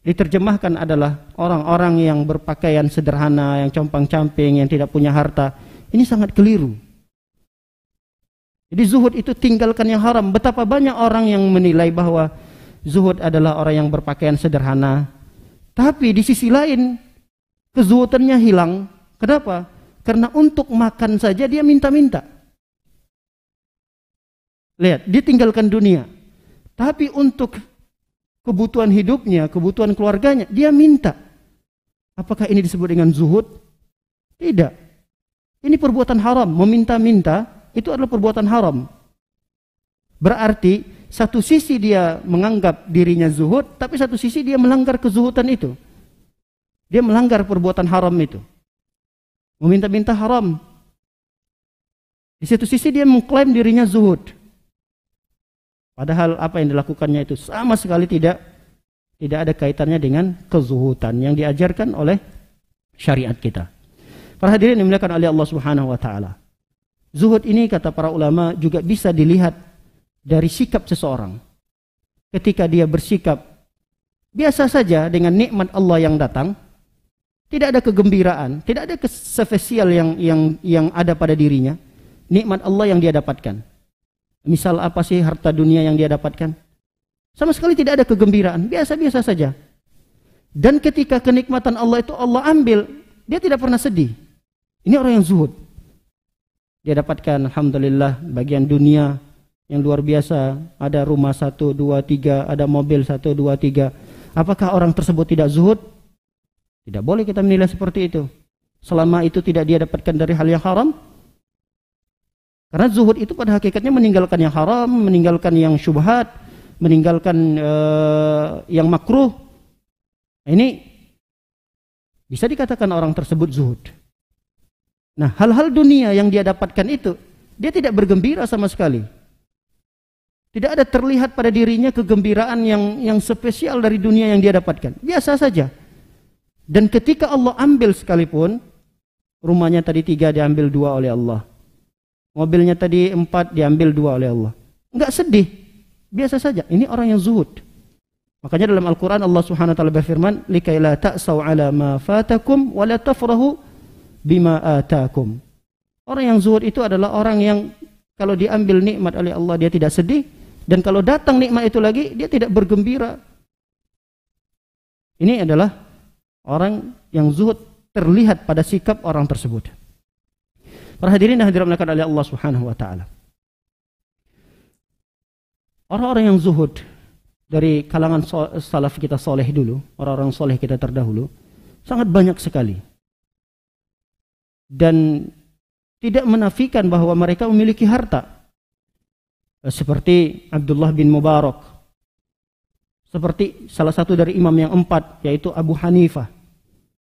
diterjemahkan adalah orang-orang yang berpakaian sederhana, yang compang-camping, yang tidak punya harta. Ini sangat keliru. Jadi zuhud itu tinggalkan yang haram. Betapa banyak orang yang menilai bahwa zuhud adalah orang yang berpakaian sederhana. Tapi di sisi lain, kezuhudannya hilang. Kenapa? Karena untuk makan saja dia minta-minta. Lihat, dia tinggalkan dunia. Tapi untuk kebutuhan hidupnya, kebutuhan keluarganya, dia minta. Apakah ini disebut dengan zuhud? Tidak. Ini perbuatan haram. Meminta-minta itu adalah perbuatan haram. Berarti satu sisi dia menganggap dirinya zuhud, tapi satu sisi dia melanggar kezuhudan itu. Dia melanggar perbuatan haram itu. Meminta-minta haram. Di satu sisi dia mengklaim dirinya zuhud. Padahal apa yang dilakukannya itu sama sekali tidak ada kaitannya dengan kezuhudan yang diajarkan oleh syariat kita. Para hadirin dimuliakan oleh Allah Subhanahu wa taala. Zuhud ini, kata para ulama, juga bisa dilihat dari sikap seseorang. Ketika dia bersikap biasa saja dengan nikmat Allah yang datang, tidak ada kegembiraan, tidak ada spesial yang ada pada dirinya, nikmat Allah yang dia dapatkan. Misal apa sih harta dunia yang dia dapatkan? Sama sekali tidak ada kegembiraan, biasa-biasa saja. Dan ketika kenikmatan Allah itu Allah ambil, dia tidak pernah sedih. Ini orang yang zuhud. Dia dapatkan, alhamdulillah, bagian dunia yang luar biasa. Ada rumah 1, 2, 3, ada mobil 1, 2, 3. Apakah orang tersebut tidak zuhud? Tidak boleh kita menilai seperti itu. Selama itu tidak dia dapatkan dari hal yang haram. Karena zuhud itu pada hakikatnya meninggalkan yang haram, meninggalkan yang syubhat, meninggalkan yang makruh. Ini bisa dikatakan orang tersebut zuhud. Nah, hal-hal dunia yang dia dapatkan itu, dia tidak bergembira sama sekali. Tidak ada terlihat pada dirinya kegembiraan yang spesial dari dunia yang dia dapatkan. Biasa saja. Dan ketika Allah ambil sekalipun, rumahnya tadi 3 diambil 2 oleh Allah. Mobilnya tadi 4 diambil 2 oleh Allah. Enggak sedih. Biasa saja. Ini orang yang zuhud. Makanya dalam Al-Quran Allah Subhanahu wa taala berfirman, "Likai la ta'sau 'ala ma fatakum wa la tafrahu bima atakum." Orang yang zuhud itu adalah orang yang kalau diambil nikmat oleh Allah dia tidak sedih, dan kalau datang nikmat itu lagi dia tidak bergembira. Ini adalah orang yang zuhud terlihat pada sikap orang tersebut. Para hadirin dan hadirat oleh Allah Subhanahu wa taala. Orang-orang yang zuhud dari kalangan salaf kita soleh dulu, orang-orang soleh kita terdahulu, sangat banyak sekali. Dan tidak menafikan bahwa mereka memiliki harta. Seperti Abdullah bin Mubarak. Seperti salah satu dari imam yang 4, yaitu Abu Hanifah.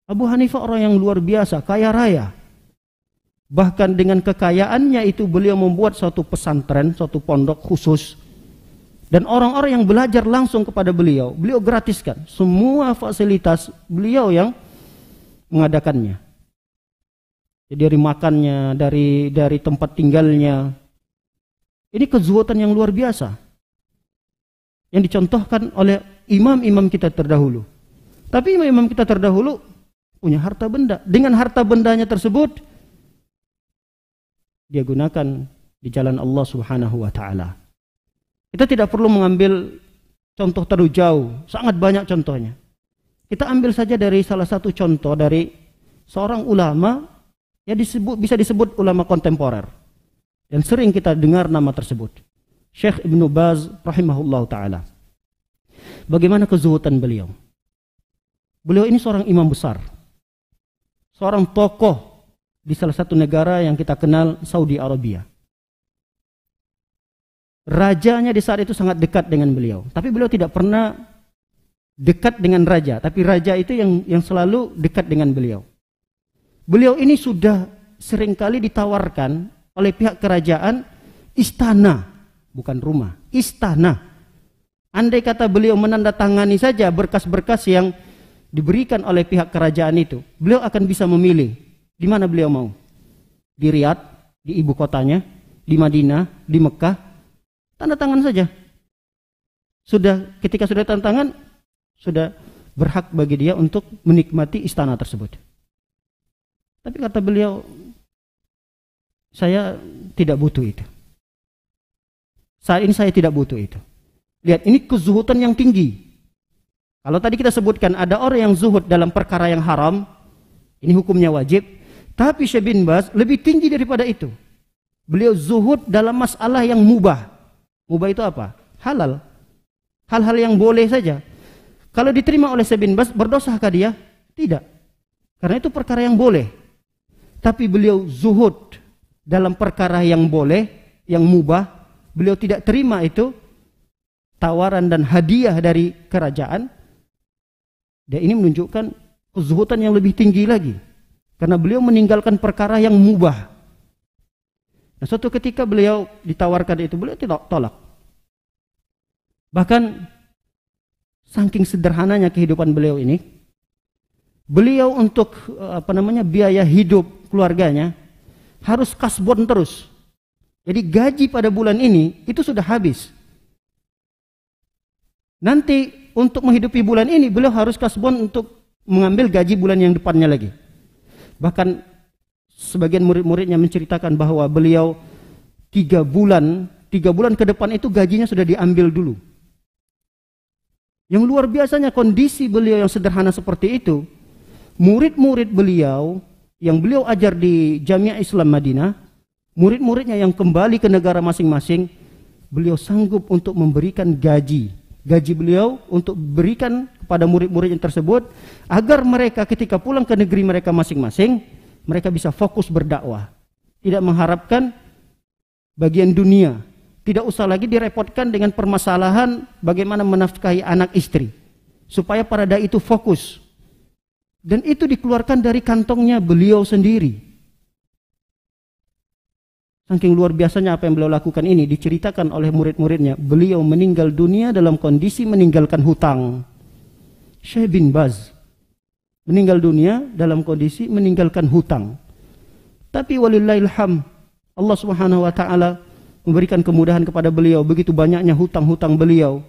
Abu Hanifah orang yang luar biasa, kaya raya. Bahkan dengan kekayaannya itu beliau membuat suatu pesantren, suatu pondok khusus. Dan orang-orang yang belajar langsung kepada beliau gratiskan. Semua fasilitas beliau yang mengadakannya. Jadi dari makannya, dari tempat tinggalnya. Ini kezuhudan yang luar biasa. Yang dicontohkan oleh imam-imam kita terdahulu. Tapi imam-imam kita terdahulu punya harta benda. Dengan harta bendanya tersebut, dia gunakan di jalan Allah Subhanahu wa taala. Kita tidak perlu mengambil contoh terlalu jauh, sangat banyak contohnya. Kita ambil saja dari salah satu contoh dari seorang ulama yang bisa disebut ulama kontemporer. Dan sering kita dengar nama tersebut. Syekh Ibnu Baz rahimahullah ta'ala. Bagaimana kezuhudan beliau? Beliau ini seorang imam besar. Seorang tokoh di salah satu negara yang kita kenal, Saudi Arabia. Rajanya di saat itu sangat dekat dengan beliau. Tapi beliau tidak pernah dekat dengan raja. Tapi raja itu yang selalu dekat dengan beliau. Beliau ini sudah seringkali ditawarkan oleh pihak kerajaan istana. Bukan rumah, istana. Andai kata beliau menandatangani saja berkas-berkas yang diberikan oleh pihak kerajaan itu, beliau akan bisa memilih di mana beliau mau. Di Riyadh, di ibu kotanya, di Madinah, di Mekah, tanda tangan saja. Ketika sudah tanda tangan, sudah berhak bagi dia untuk menikmati istana tersebut. Tapi kata beliau, saya tidak butuh itu. Saat ini saya tidak butuh itu. Lihat, ini kezuhudan yang tinggi. Kalau tadi kita sebutkan ada orang yang zuhud dalam perkara yang haram, ini hukumnya wajib. Tapi Syekh bin Baz lebih tinggi daripada itu. Beliau zuhud dalam masalah yang mubah. Mubah itu apa? Halal. Hal-hal yang boleh saja. Kalau diterima oleh Syekh bin Baz, berdosakah dia? Tidak. Karena itu perkara yang boleh. Tapi beliau zuhud dalam perkara yang boleh, yang mubah. Beliau tidak terima itu tawaran dan hadiah dari kerajaan. Dan ini menunjukkan kezuhudan yang lebih tinggi lagi. Karena beliau meninggalkan perkara yang mubah. Nah, suatu ketika beliau ditawarkan itu, beliau tidak tolak. Bahkan saking sederhananya kehidupan beliau ini, beliau untuk biaya hidup keluarganya harus kasbon terus. Jadi gaji pada bulan ini itu sudah habis. Nanti untuk menghidupi bulan ini beliau harus kasbon untuk mengambil gaji bulan yang depannya lagi. Bahkan sebagian murid-muridnya menceritakan bahwa beliau 3 bulan ke depan itu gajinya sudah diambil dulu. Yang luar biasanya kondisi beliau yang sederhana seperti itu, murid-murid beliau yang beliau ajar di Jamiah Islam Madinah, murid-muridnya yang kembali ke negara masing-masing, beliau sanggup untuk memberikan gaji beliau untuk berikan kepada murid-murid yang tersebut, agar mereka ketika pulang ke negeri mereka masing-masing, mereka bisa fokus berdakwah, tidak mengharapkan bagian dunia, tidak usah lagi direpotkan dengan permasalahan bagaimana menafkahi anak istri, supaya para dai itu fokus. Dan itu dikeluarkan dari kantongnya beliau sendiri. Saking luar biasanya apa yang beliau lakukan ini, diceritakan oleh murid-muridnya, beliau meninggal dunia dalam kondisi meninggalkan hutang. Syekh bin Baz meninggal dunia dalam kondisi meninggalkan hutang. Tapi walillahilham, Allah Subhanahu wa taala memberikan kemudahan kepada beliau, begitu banyaknya hutang-hutang beliau.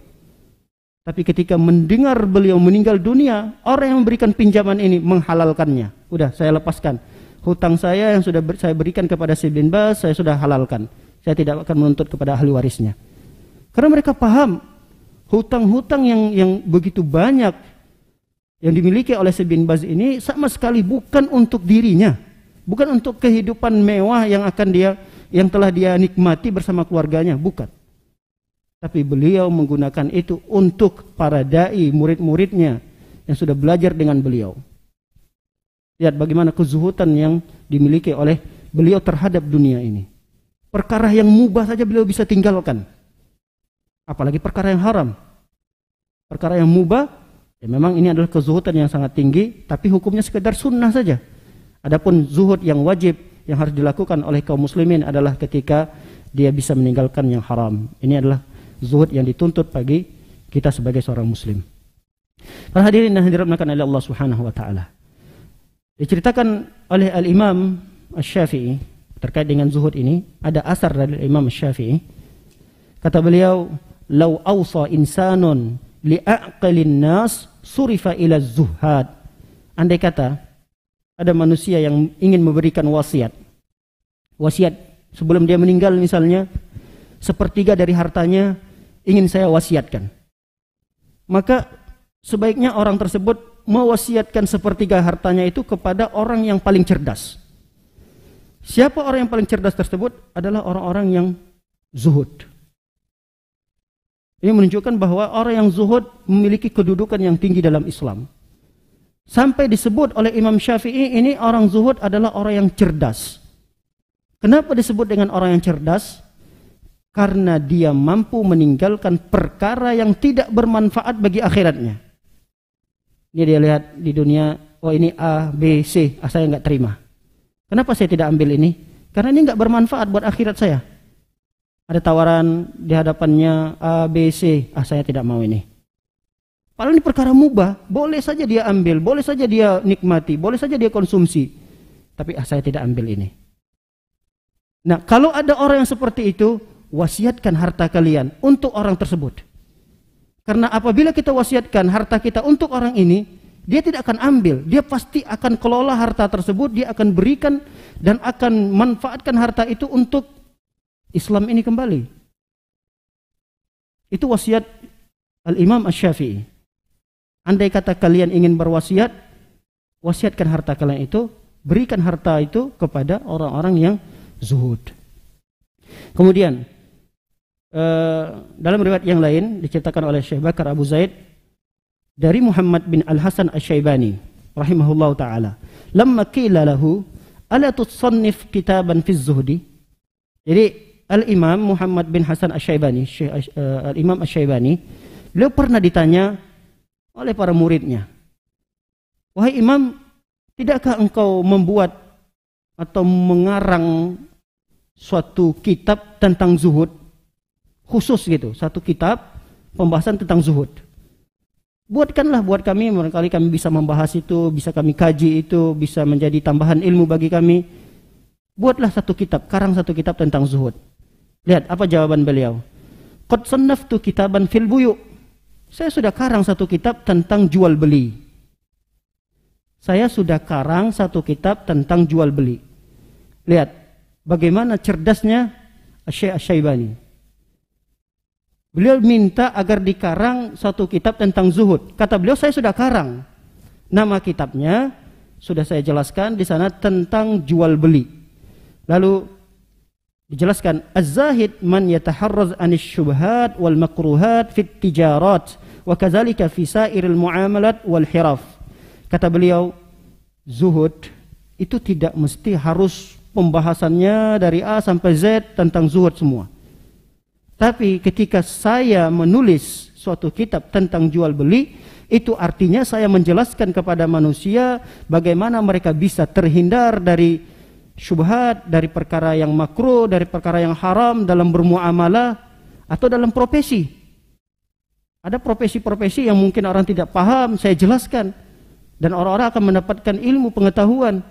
Tapi ketika mendengar beliau meninggal dunia, orang yang memberikan pinjaman ini menghalalkannya. Udah, saya lepaskan. Hutang saya yang sudah saya berikan kepada Syekh bin Baz, saya sudah halalkan. Saya tidak akan menuntut kepada ahli warisnya. Karena mereka paham hutang-hutang yang begitu banyak yang dimiliki oleh Syekh bin Baz ini sama sekali bukan untuk dirinya, bukan untuk kehidupan mewah yang telah dia nikmati bersama keluarganya, bukan. Tapi beliau menggunakan itu untuk para dai, murid-muridnya yang sudah belajar dengan beliau. Lihat bagaimana kezuhudan yang dimiliki oleh beliau terhadap dunia ini. Perkara yang mubah saja beliau bisa tinggalkan, apalagi perkara yang haram. Perkara yang mubah, ya memang ini adalah kezuhudan yang sangat tinggi, tapi hukumnya sekedar sunnah saja. Adapun zuhud yang wajib yang harus dilakukan oleh kaum muslimin adalah ketika dia bisa meninggalkan yang haram. Ini adalah zuhud yang dituntut bagi kita sebagai seorang muslim. Para hadirin dan hadirat oleh Allah Subhanahu wa taala. Diceritakan oleh Al-Imam Asy-Syafi'i terkait dengan zuhud ini, ada asar dari Imam Asy-Syafi'i. Kata beliau, "Lau awsa insanun li'aqlin nas surifa ila zuhad." Andai kata ada manusia yang ingin memberikan wasiat sebelum dia meninggal, misalnya 1/3 dari hartanya ingin saya wasiatkan. maka sebaiknya orang tersebut mewasiatkan sepertiga hartanya itu kepada orang yang paling cerdas. Siapa orang yang paling cerdas tersebut? Adalah orang-orang yang zuhud. Ini menunjukkan bahwa orang yang zuhud memiliki kedudukan yang tinggi dalam Islam. Sampai disebut oleh Imam Syafi'i, ini orang zuhud adalah orang yang cerdas. Kenapa disebut dengan orang yang cerdas? Karena dia mampu meninggalkan perkara yang tidak bermanfaat bagi akhiratnya. Ini dia lihat di dunia, oh ini A, B, C, saya nggak terima. Kenapa saya tidak ambil ini? Karena ini nggak bermanfaat buat akhirat saya. Ada tawaran di hadapannya A, B, C, saya tidak mau ini. Padahal ini perkara mubah, boleh saja dia ambil, boleh saja dia nikmati, boleh saja dia konsumsi. Tapi saya tidak ambil ini. Nah, kalau ada orang yang seperti itu, wasiatkan harta kalian untuk orang tersebut. Karena apabila kita wasiatkan harta kita untuk orang ini, dia tidak akan ambil, dia pasti akan kelola harta tersebut, dia akan berikan dan akan manfaatkan harta itu untuk Islam ini kembali. Itu wasiat Al-Imam Asy-Syafi'i. Andai kata kalian ingin berwasiat, wasiatkan harta kalian itu, berikan harta itu kepada orang-orang yang zuhud. Kemudian dalam riwayat yang lain diceritakan oleh Syekh Bakar Abu Zaid dari Muhammad bin Al-Hasan Asy-Syaibani rahimahullahu taala, lamma qila lahu ala tusannif kitaban fi zuhdi. Jadi Al-Imam Muhammad bin Hasan Asy-Syaibani, Al-Imam Asy-Syaibani, beliau pernah ditanya oleh para muridnya, wahai Imam, tidakkah engkau membuat atau mengarang suatu kitab tentang zuhud khusus gitu, satu kitab pembahasan tentang zuhud? Buatkanlah buat kami, barangkali kami bisa membahas itu, bisa kami kaji itu, bisa menjadi tambahan ilmu bagi kami. Buatlah satu kitab, karang satu kitab tentang zuhud. Lihat apa jawaban beliau. Qad sannaftu kitaban fil buyu'. Saya sudah karang satu kitab tentang jual beli. Saya sudah karang satu kitab tentang jual beli. Lihat bagaimana cerdasnya Syekh Asy-Syaibani. Beliau minta agar dikarang satu kitab tentang zuhud. Kata beliau, saya sudah karang. Nama kitabnya sudah saya jelaskan di sana tentang jual beli. Lalu dijelaskan, az-zahid man yataharraz anis syubhat wal makruhat fit tijarat wa kadzalika fi sairil muamalat wal hiraf. Kata beliau, zuhud itu tidak mesti harus pembahasannya dari A sampai Z tentang zuhud semua. Tapi ketika saya menulis suatu kitab tentang jual beli, itu artinya saya menjelaskan kepada manusia bagaimana mereka bisa terhindar dari syubhat, dari perkara yang makruh, dari perkara yang haram dalam bermuamalah atau dalam profesi. Ada profesi-profesi yang mungkin orang tidak paham, saya jelaskan. Dan orang-orang akan mendapatkan ilmu pengetahuan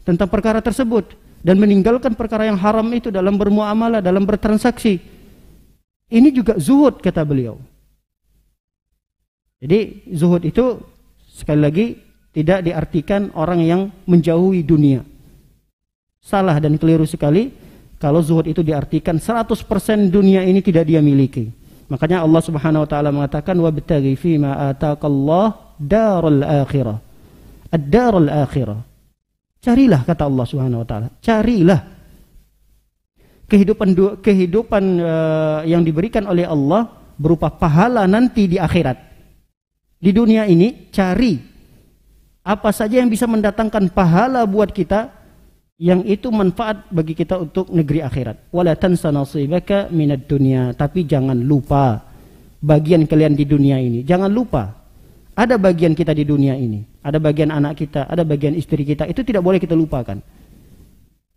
tentang perkara tersebut dan meninggalkan perkara yang haram itu dalam bermuamalah, dalam bertransaksi. Ini juga zuhud, kata beliau. Jadi zuhud itu sekali lagi tidak diartikan orang yang menjauhi dunia. Salah dan keliru sekali kalau zuhud itu diartikan 100% dunia ini tidak dia miliki. Makanya Allah Subhanahu wa taala mengatakan wabtaghi fima ataqallah darul akhirah. Ad-darul akhirah. Carilah, kata Allah Subhanahu wa taala, carilah kehidupan yang diberikan oleh Allah berupa pahala nanti di akhirat. Di dunia ini cari apa saja yang bisa mendatangkan pahala buat kita, yang itu manfaat bagi kita untuk negeri akhirat. Wala tansa nasibaka minad dunya, tapi jangan lupa bagian kalian di dunia ini. Jangan lupa ada bagian kita di dunia ini, ada bagian anak kita, ada bagian istri kita, itu tidak boleh kita lupakan.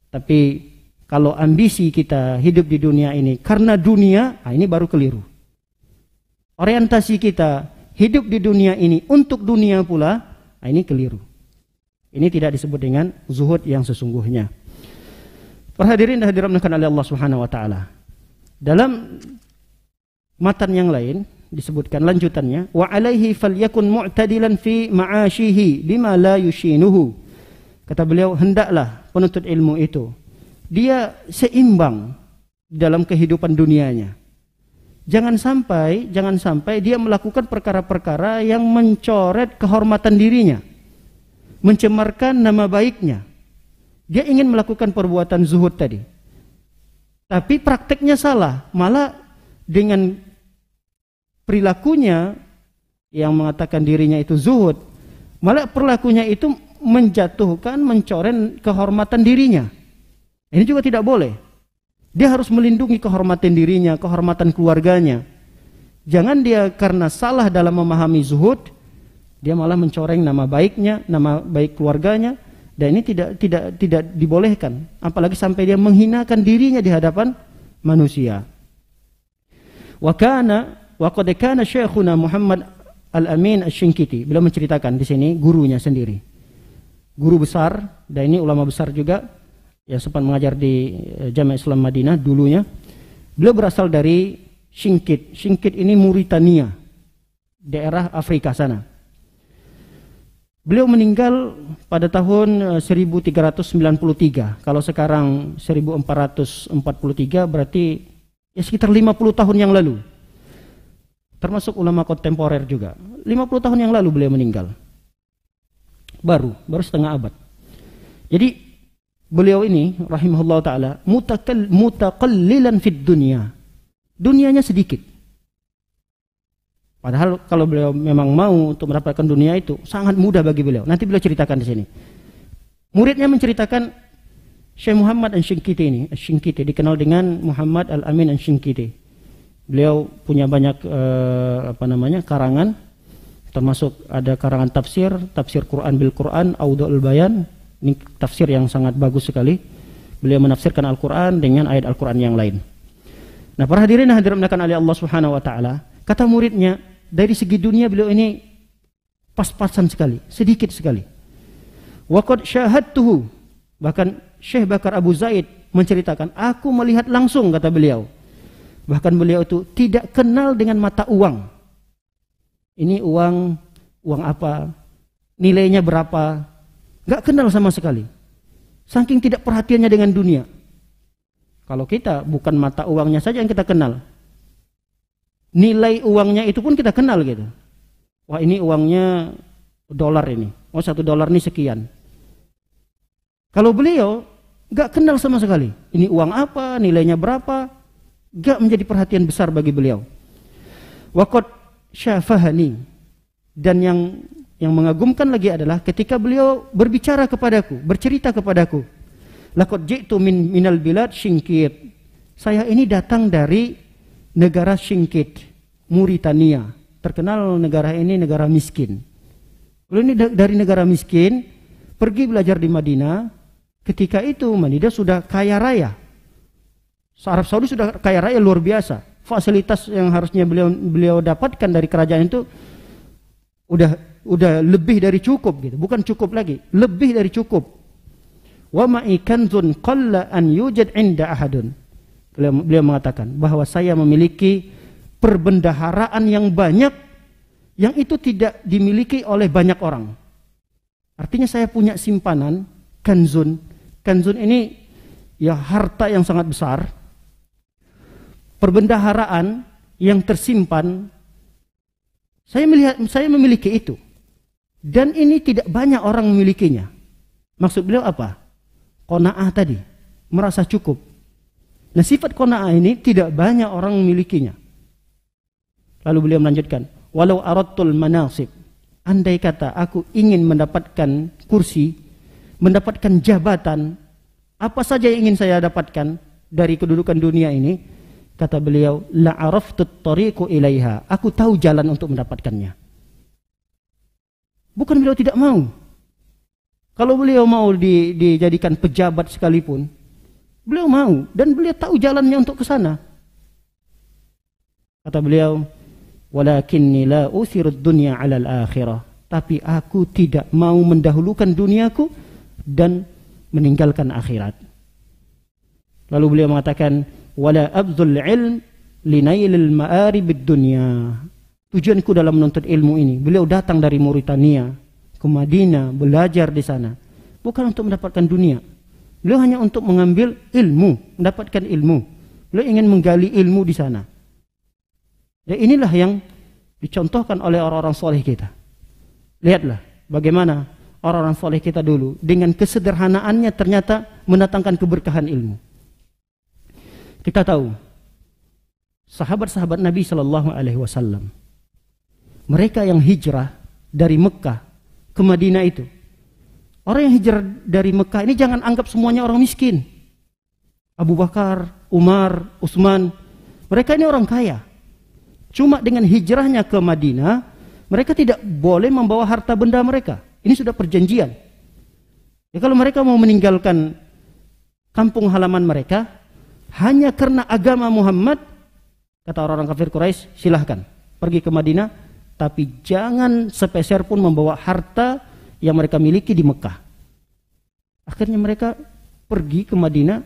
Tapi kalau ambisi kita hidup di dunia ini karena dunia, ini baru keliru. Orientasi kita hidup di dunia ini untuk dunia pula, ini keliru. Ini tidak disebut dengan zuhud yang sesungguhnya. Perhadirin dan hadirat oleh Allah Subhanahu wa taala. Dalam matan yang lain disebutkan lanjutannya, wa alaihi falyakun mu'tadilan fi ma'ashihi bima la yushinuhu. Kata beliau, hendaklah penuntut ilmu itu dia seimbang dalam kehidupan dunianya. Jangan sampai dia melakukan perkara-perkara yang mencoret kehormatan dirinya, mencemarkan nama baiknya. Dia ingin melakukan perbuatan zuhud tadi, tapi prakteknya salah, malah dengan perilakunya yang mengatakan dirinya itu zuhud, malah perilakunya itu menjatuhkan, mencoreng kehormatan dirinya. Ini juga tidak boleh. Dia harus melindungi kehormatan dirinya, kehormatan keluarganya. Jangan dia karena salah dalam memahami zuhud, dia malah mencoreng nama baiknya, nama baik keluarganya, dan ini tidak dibolehkan. Apalagi sampai dia menghinakan dirinya di hadapan manusia. Wa qad kana Syekhuna Muhammad Al-Amin Asy-Syinkiti. Beliau menceritakan di sini gurunya sendiri. Guru besar, dan ini ulama besar juga yang sempat mengajar di Jamiah Islam Madinah dulunya. Beliau berasal dari Syinkit. Syinkit ini Mauritania, daerah Afrika sana. Beliau meninggal pada tahun 1393. Kalau sekarang 1443 berarti ya sekitar 50 tahun yang lalu. Termasuk ulama kontemporer juga. 50 tahun yang lalu beliau meninggal. Baru setengah abad. Jadi beliau ini rahimahullah taala mutaqallilan fid dunya. Dunianya sedikit. Padahal kalau beliau memang mau untuk mendapatkan dunia itu sangat mudah bagi beliau. Nanti beliau ceritakan di sini. Muridnya menceritakan Syekh Muhammad Asy-Syinkiti ini, Asy-Syinkiti dikenal dengan Muhammad Al-Amin Asy-Syinkiti. Beliau punya banyak karangan, termasuk ada karangan tafsir Quran bil Quran, Audhul Bayan. Ini tafsir yang sangat bagus sekali. Beliau menafsirkan Al-Quran dengan ayat Al-Quran yang lain. Nah, para hadirin yang dirahmati oleh Allah Subhanahu wa taala, kata muridnya, dari segi dunia beliau ini pas-pasan sekali, sedikit sekali. Wa qad syahadtuhu, bahkan Syekh Bakar Abu Zaid menceritakan, aku melihat langsung, kata beliau. Bahkan beliau itu tidak kenal dengan mata uang. Ini uang apa? Nilainya berapa? Gak kenal sama sekali. Saking tidak perhatiannya dengan dunia. Kalau kita bukan mata uangnya saja yang kita kenal, nilai uangnya itu pun kita kenal gitu. Wah, ini uangnya dolar ini. Oh, $1 ini sekian. Kalau beliau gak kenal sama sekali. Ini uang apa, nilainya berapa, gak menjadi perhatian besar bagi beliau. Waqad syafahani, dan yang mengagumkan lagi adalah ketika beliau berbicara kepadaku, bercerita kepadaku, laqad ji'tu minal bilad Syinkit. Saya ini datang dari negara Syinkit, Mauritania. Terkenal negara ini negara miskin. Beliau ini dari negara miskin, pergi belajar di Madinah. Ketika itu Madinah sudah kaya raya. Arab Saudi sudah kaya raya luar biasa. Fasilitas yang harusnya beliau dapatkan dari kerajaan itu udah lebih dari cukup gitu. Bukan cukup lagi, lebih dari cukup. Wa ma'i kanzun qalla an yujad 'inda ahadun. Beliau mengatakan bahwa saya memiliki perbendaharaan yang banyak yang itu tidak dimiliki oleh banyak orang. Artinya saya punya simpanan kanzun. Kanzun ini ya harta yang sangat besar. Perbendaharaan yang tersimpan. Saya memiliki itu. Dan ini tidak banyak orang memilikinya. Maksud beliau apa? Qanaah tadi, merasa cukup. Nah, sifat qanaah ini tidak banyak orang memilikinya. Lalu beliau melanjutkan, walau aradtul manasib, andai kata aku ingin mendapatkan kursi, mendapatkan jabatan, apa saja yang ingin saya dapatkan dari kedudukan dunia ini, kata beliau, la araftut tariqu ilaiha, aku tahu jalan untuk mendapatkannya. Bukan beliau tidak mau. Kalau beliau mau dijadikan pejabat sekalipun, beliau mau, dan beliau tahu jalannya untuk ke sana. Kata beliau, walakinni la uthirud dunya 'alal akhirah, tapi aku tidak mau mendahulukan duniaku dan meninggalkan akhirat. Lalu beliau mengatakan, wala abdul ilm linailil ma'aribid dunya. Tujuanku dalam menuntut ilmu ini, beliau datang dari Mauritania ke Madinah, belajar di sana, bukan untuk mendapatkan dunia. Beliau hanya untuk mengambil ilmu, mendapatkan ilmu. Beliau ingin menggali ilmu di sana. Dan inilah yang dicontohkan oleh orang-orang soleh kita. Lihatlah bagaimana orang-orang soleh kita dulu dengan kesederhanaannya ternyata mendatangkan keberkahan ilmu. Kita tahu sahabat-sahabat Nabi Shallallahu Alaihi Wasallam, mereka yang hijrah dari Mekah ke Madinah itu, orang yang hijrah dari Mekah ini jangan anggap semuanya orang miskin. Abu Bakar, Umar, Utsman, mereka ini orang kaya. Cuma dengan hijrahnya ke Madinah, mereka tidak boleh membawa harta benda mereka. Ini sudah perjanjian. Ya, kalau mereka mau meninggalkan kampung halaman mereka hanya karena agama Muhammad, kata orang-orang kafir Quraisy, silahkan pergi ke Madinah, tapi jangan sepeser pun membawa harta yang mereka miliki di Mekah. Akhirnya mereka pergi ke Madinah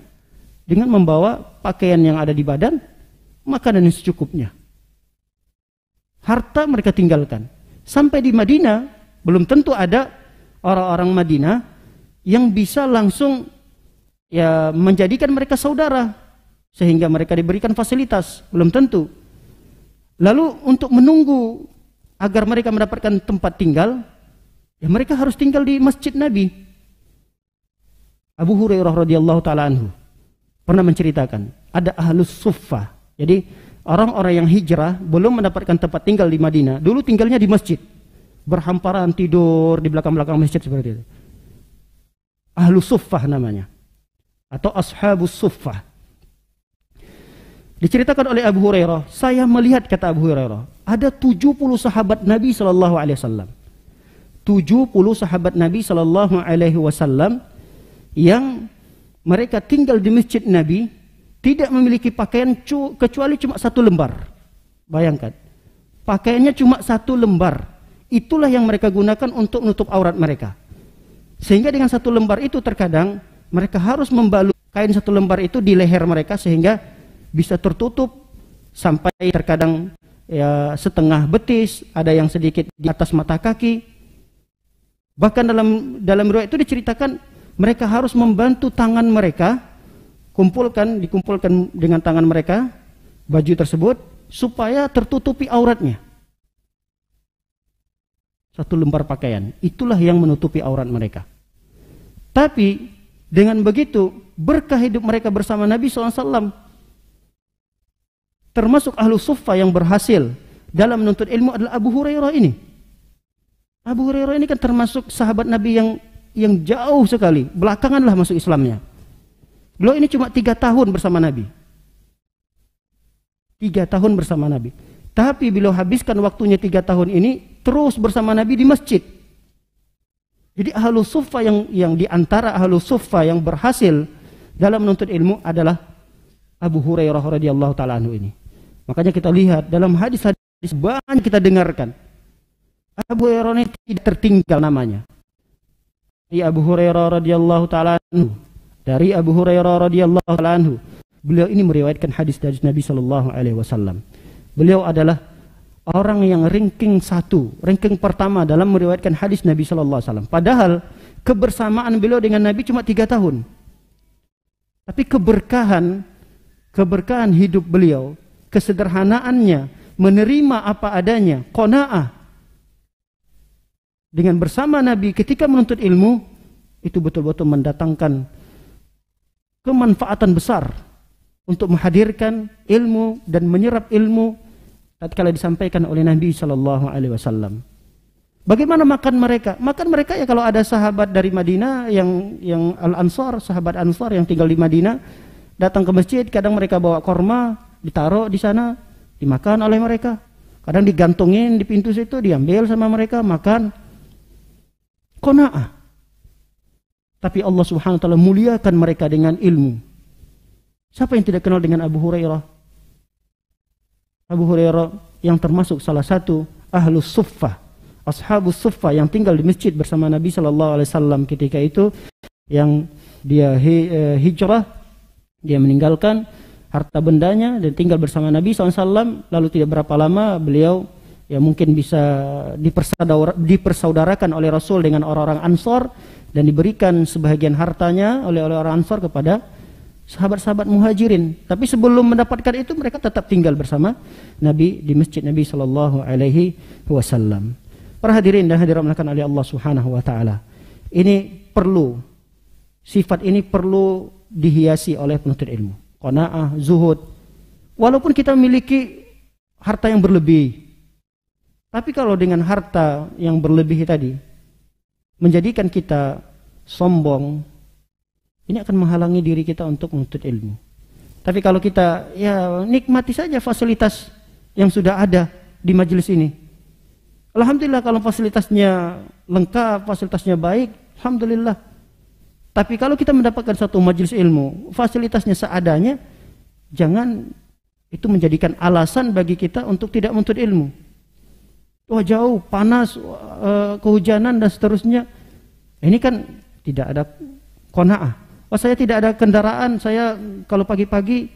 dengan membawa pakaian yang ada di badan, makanan yang secukupnya. Harta mereka tinggalkan. Sampai di Madinah, belum tentu ada orang-orang Madinah yang bisa langsung ya menjadikan mereka saudara sehingga mereka diberikan fasilitas, belum tentu. Lalu untuk menunggu agar mereka mendapatkan tempat tinggal, ya mereka harus tinggal di masjid Nabi. Abu Hurairah radhiyallahu taala anhu pernah menceritakan, ada ahlus suffah. Jadi orang-orang yang hijrah belum mendapatkan tempat tinggal di Madinah, dulu tinggalnya di masjid. Berhamparan tidur di belakang-belakang masjid seperti itu. Ahlus suffah namanya. Atau ashabus suffah. Diceritakan oleh Abu Hurairah, saya melihat, kata Abu Hurairah, ada 70 sahabat Nabi sallallahu alaihi wasallam. 70 sahabat Nabi sallallahu alaihi wasallam yang mereka tinggal di masjid Nabi, tidak memiliki pakaian kecuali cuma satu lembar. Bayangkan, pakaiannya cuma satu lembar. Itulah yang mereka gunakan untuk menutup aurat mereka. Sehingga dengan satu lembar itu terkadang mereka harus membalut kain satu lembar itu di leher mereka sehingga bisa tertutup sampai terkadang ya setengah betis, ada yang sedikit di atas mata kaki. Bahkan dalam riwayat itu diceritakan mereka harus membantu tangan mereka dikumpulkan dengan tangan mereka baju tersebut supaya tertutupi auratnya. Satu lembar pakaian, itulah yang menutupi aurat mereka. Tapi dengan begitu berkah hidup mereka bersama Nabi SAW. Termasuk ahlu suffah yang berhasil dalam menuntut ilmu adalah Abu Hurairah ini. Abu Hurairah ini kan termasuk sahabat Nabi yang jauh sekali, belakanganlah masuk Islamnya. Beliau ini cuma 3 tahun bersama Nabi. 3 tahun bersama Nabi. Tapi beliau habiskan waktunya 3 tahun ini terus bersama Nabi di masjid. Jadi ahlu suffah yang diantara ahlu suffah yang berhasil dalam menuntut ilmu adalah Abu Hurairah radhiyallahu taala anhu ini. Makanya kita lihat dalam hadis-hadis banyak kita dengarkan Abu Hurairah ini tidak tertinggal namanya. Dari Abu Hurairah radhiyallahu taala anhu, dari Abu Hurairah radhiyallahu taala anhu, beliau ini meriwayatkan hadis dari Nabi sallallahu alaihi wasallam. Beliau adalah orang yang ranking pertama dalam meriwayatkan hadis Nabi sallallahu alaihi wasallam. Padahal kebersamaan beliau dengan Nabi cuma 3 tahun. Tapi keberkahan hidup beliau, kesederhanaannya, menerima apa adanya, qanaah dengan bersama Nabi ketika menuntut ilmu, itu betul-betul mendatangkan kemanfaatan besar untuk menghadirkan ilmu dan menyerap ilmu tatkala disampaikan oleh Nabi sallallahu alaihi wasallam. Bagaimana makan mereka? Makan mereka ya kalau ada sahabat dari Madinah yang Al-Ansar, sahabat Ansar yang tinggal di Madinah, datang ke masjid, kadang mereka bawa korma, ditaruh di sana, dimakan oleh mereka. Kadang digantungin di pintu situ, diambil sama mereka, makan. Qanaah. Tapi Allah Subhanahu wa taala muliakan mereka dengan ilmu. Siapa yang tidak kenal dengan Abu Hurairah? Abu Hurairah yang termasuk salah satu ahlus suffah, ashabus suffah yang tinggal di masjid bersama Nabi sallallahu alaihi wasallam ketika itu, yang dia hijrah, dia meninggalkan harta bendanya dan tinggal bersama Nabi SAW. Lalu tidak berapa lama beliau ya mungkin bisa dipersaudarakan oleh Rasul dengan orang-orang Ansor dan diberikan sebahagian hartanya oleh orang Ansor kepada sahabat-sahabat Muhajirin. Tapi sebelum mendapatkan itu mereka tetap tinggal bersama Nabi di masjid Nabi sallallahu alaihi wasallam. Para hadirin dan hadirat dimuliakan oleh Allah Subhanahu wa taala. Ini perlu, sifat ini perlu dihiasi oleh penuntut ilmu. Qanaah, zuhud. Walaupun kita memiliki harta yang berlebih, tapi kalau dengan harta yang berlebih tadi menjadikan kita sombong, ini akan menghalangi diri kita untuk menuntut ilmu. Tapi kalau kita ya nikmati saja fasilitas yang sudah ada di majelis ini. Alhamdulillah kalau fasilitasnya lengkap, fasilitasnya baik, alhamdulillah. Tapi kalau kita mendapatkan satu majelis ilmu, fasilitasnya seadanya, jangan itu menjadikan alasan bagi kita untuk tidak menuntut ilmu. Wah jauh, panas, kehujanan dan seterusnya. Ini kan tidak ada qanaah. Wah saya tidak ada kendaraan, saya kalau pagi-pagi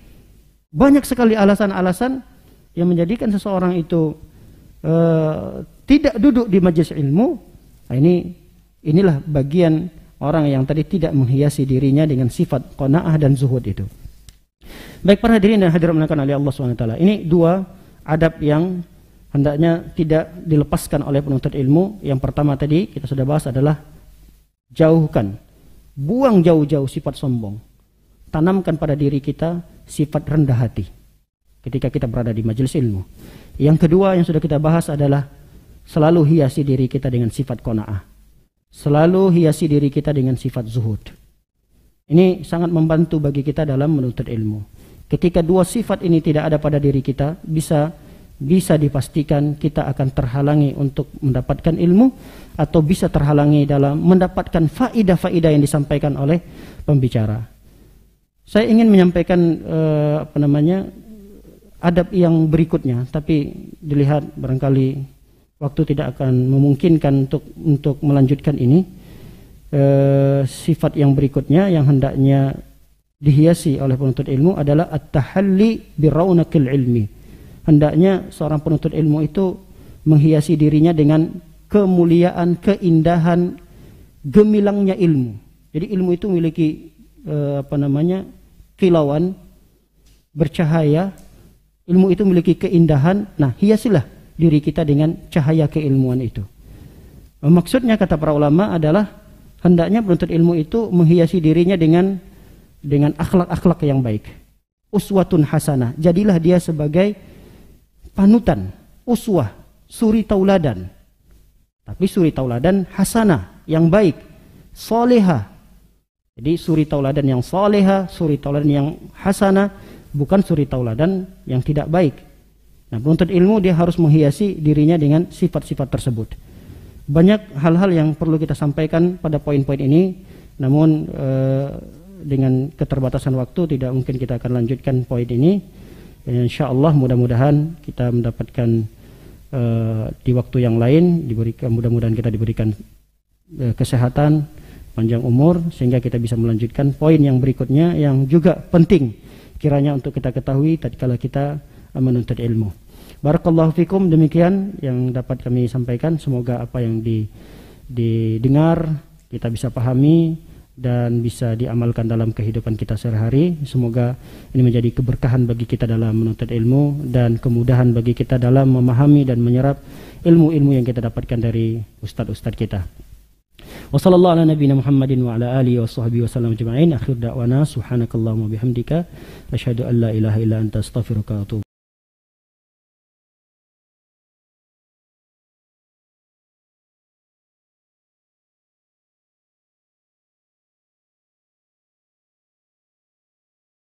banyak sekali alasan-alasan yang menjadikan seseorang itu tidak duduk di majelis ilmu. Nah, inilah bagian orang yang tadi tidak menghiasi dirinya dengan sifat qanaah dan zuhud itu. Baik para hadirin dan hadirat dimuliakan oleh Allah SWT. Ini dua adab yang hendaknya tidak dilepaskan oleh penuntut ilmu. Yang pertama tadi kita sudah bahas adalah jauhkan, buang jauh-jauh sifat sombong. Tanamkan pada diri kita sifat rendah hati ketika kita berada di majelis ilmu. Yang kedua yang sudah kita bahas adalah selalu hiasi diri kita dengan sifat qanaah. Selalu hiasi diri kita dengan sifat zuhud. Ini sangat membantu bagi kita dalam menuntut ilmu. Ketika dua sifat ini tidak ada pada diri kita, bisa dipastikan kita akan terhalangi untuk mendapatkan ilmu atau bisa terhalangi dalam mendapatkan faidah-faidah yang disampaikan oleh pembicara. Saya ingin menyampaikan adab yang berikutnya, tapi dilihat barangkali waktu tidak akan memungkinkan untuk melanjutkan ini. Sifat yang berikutnya yang hendaknya dihiasi oleh penuntut ilmu adalah at-tahalli biraunaqil ilmi. Hendaknya seorang penuntut ilmu itu menghiasi dirinya dengan kemuliaan, keindahan, gemilangnya ilmu. Jadi ilmu itu memiliki kilauan, bercahaya. Ilmu itu memiliki keindahan. Nah, hiasilah diri kita dengan cahaya keilmuan itu. Maksudnya kata para ulama adalah hendaknya penuntut ilmu itu menghiasi dirinya dengan akhlak-akhlak yang baik. Uswatun hasanah. Jadilah dia sebagai panutan, uswah, suri tauladan. Tapi suri tauladan hasanah, yang baik, solehah. Jadi suri tauladan yang solehah, suri tauladan yang hasanah, bukan suri tauladan yang tidak baik. Nah, penuntut ilmu dia harus menghiasi dirinya dengan sifat-sifat tersebut. Banyak hal-hal yang perlu kita sampaikan pada poin-poin ini, namun dengan keterbatasan waktu tidak mungkin kita akan lanjutkan poin ini. Insyaallah mudah-mudahan kita mendapatkan di waktu yang lain, mudah-mudahan kita diberikan kesehatan, panjang umur, sehingga kita bisa melanjutkan poin yang berikutnya yang juga penting kiranya untuk kita ketahui tatkala kita menuntut ilmu. Barakallahu fikum, demikian yang dapat kami sampaikan. Semoga apa yang didengar kita bisa pahami dan bisa diamalkan dalam kehidupan kita sehari-hari. Semoga ini menjadi keberkahan bagi kita dalam menuntut ilmu dan kemudahan bagi kita dalam memahami dan menyerap ilmu-ilmu yang kita dapatkan dari ustadz-ustadz kita. Wassallallahu ala nabiyina Muhammadin wa ala alihi wa sahbihi wasallam ajma'in. Akhir da'wana subhanakallahumma bihamdika asyhadu an la ilaha illa anta astaghfiruka wa atubu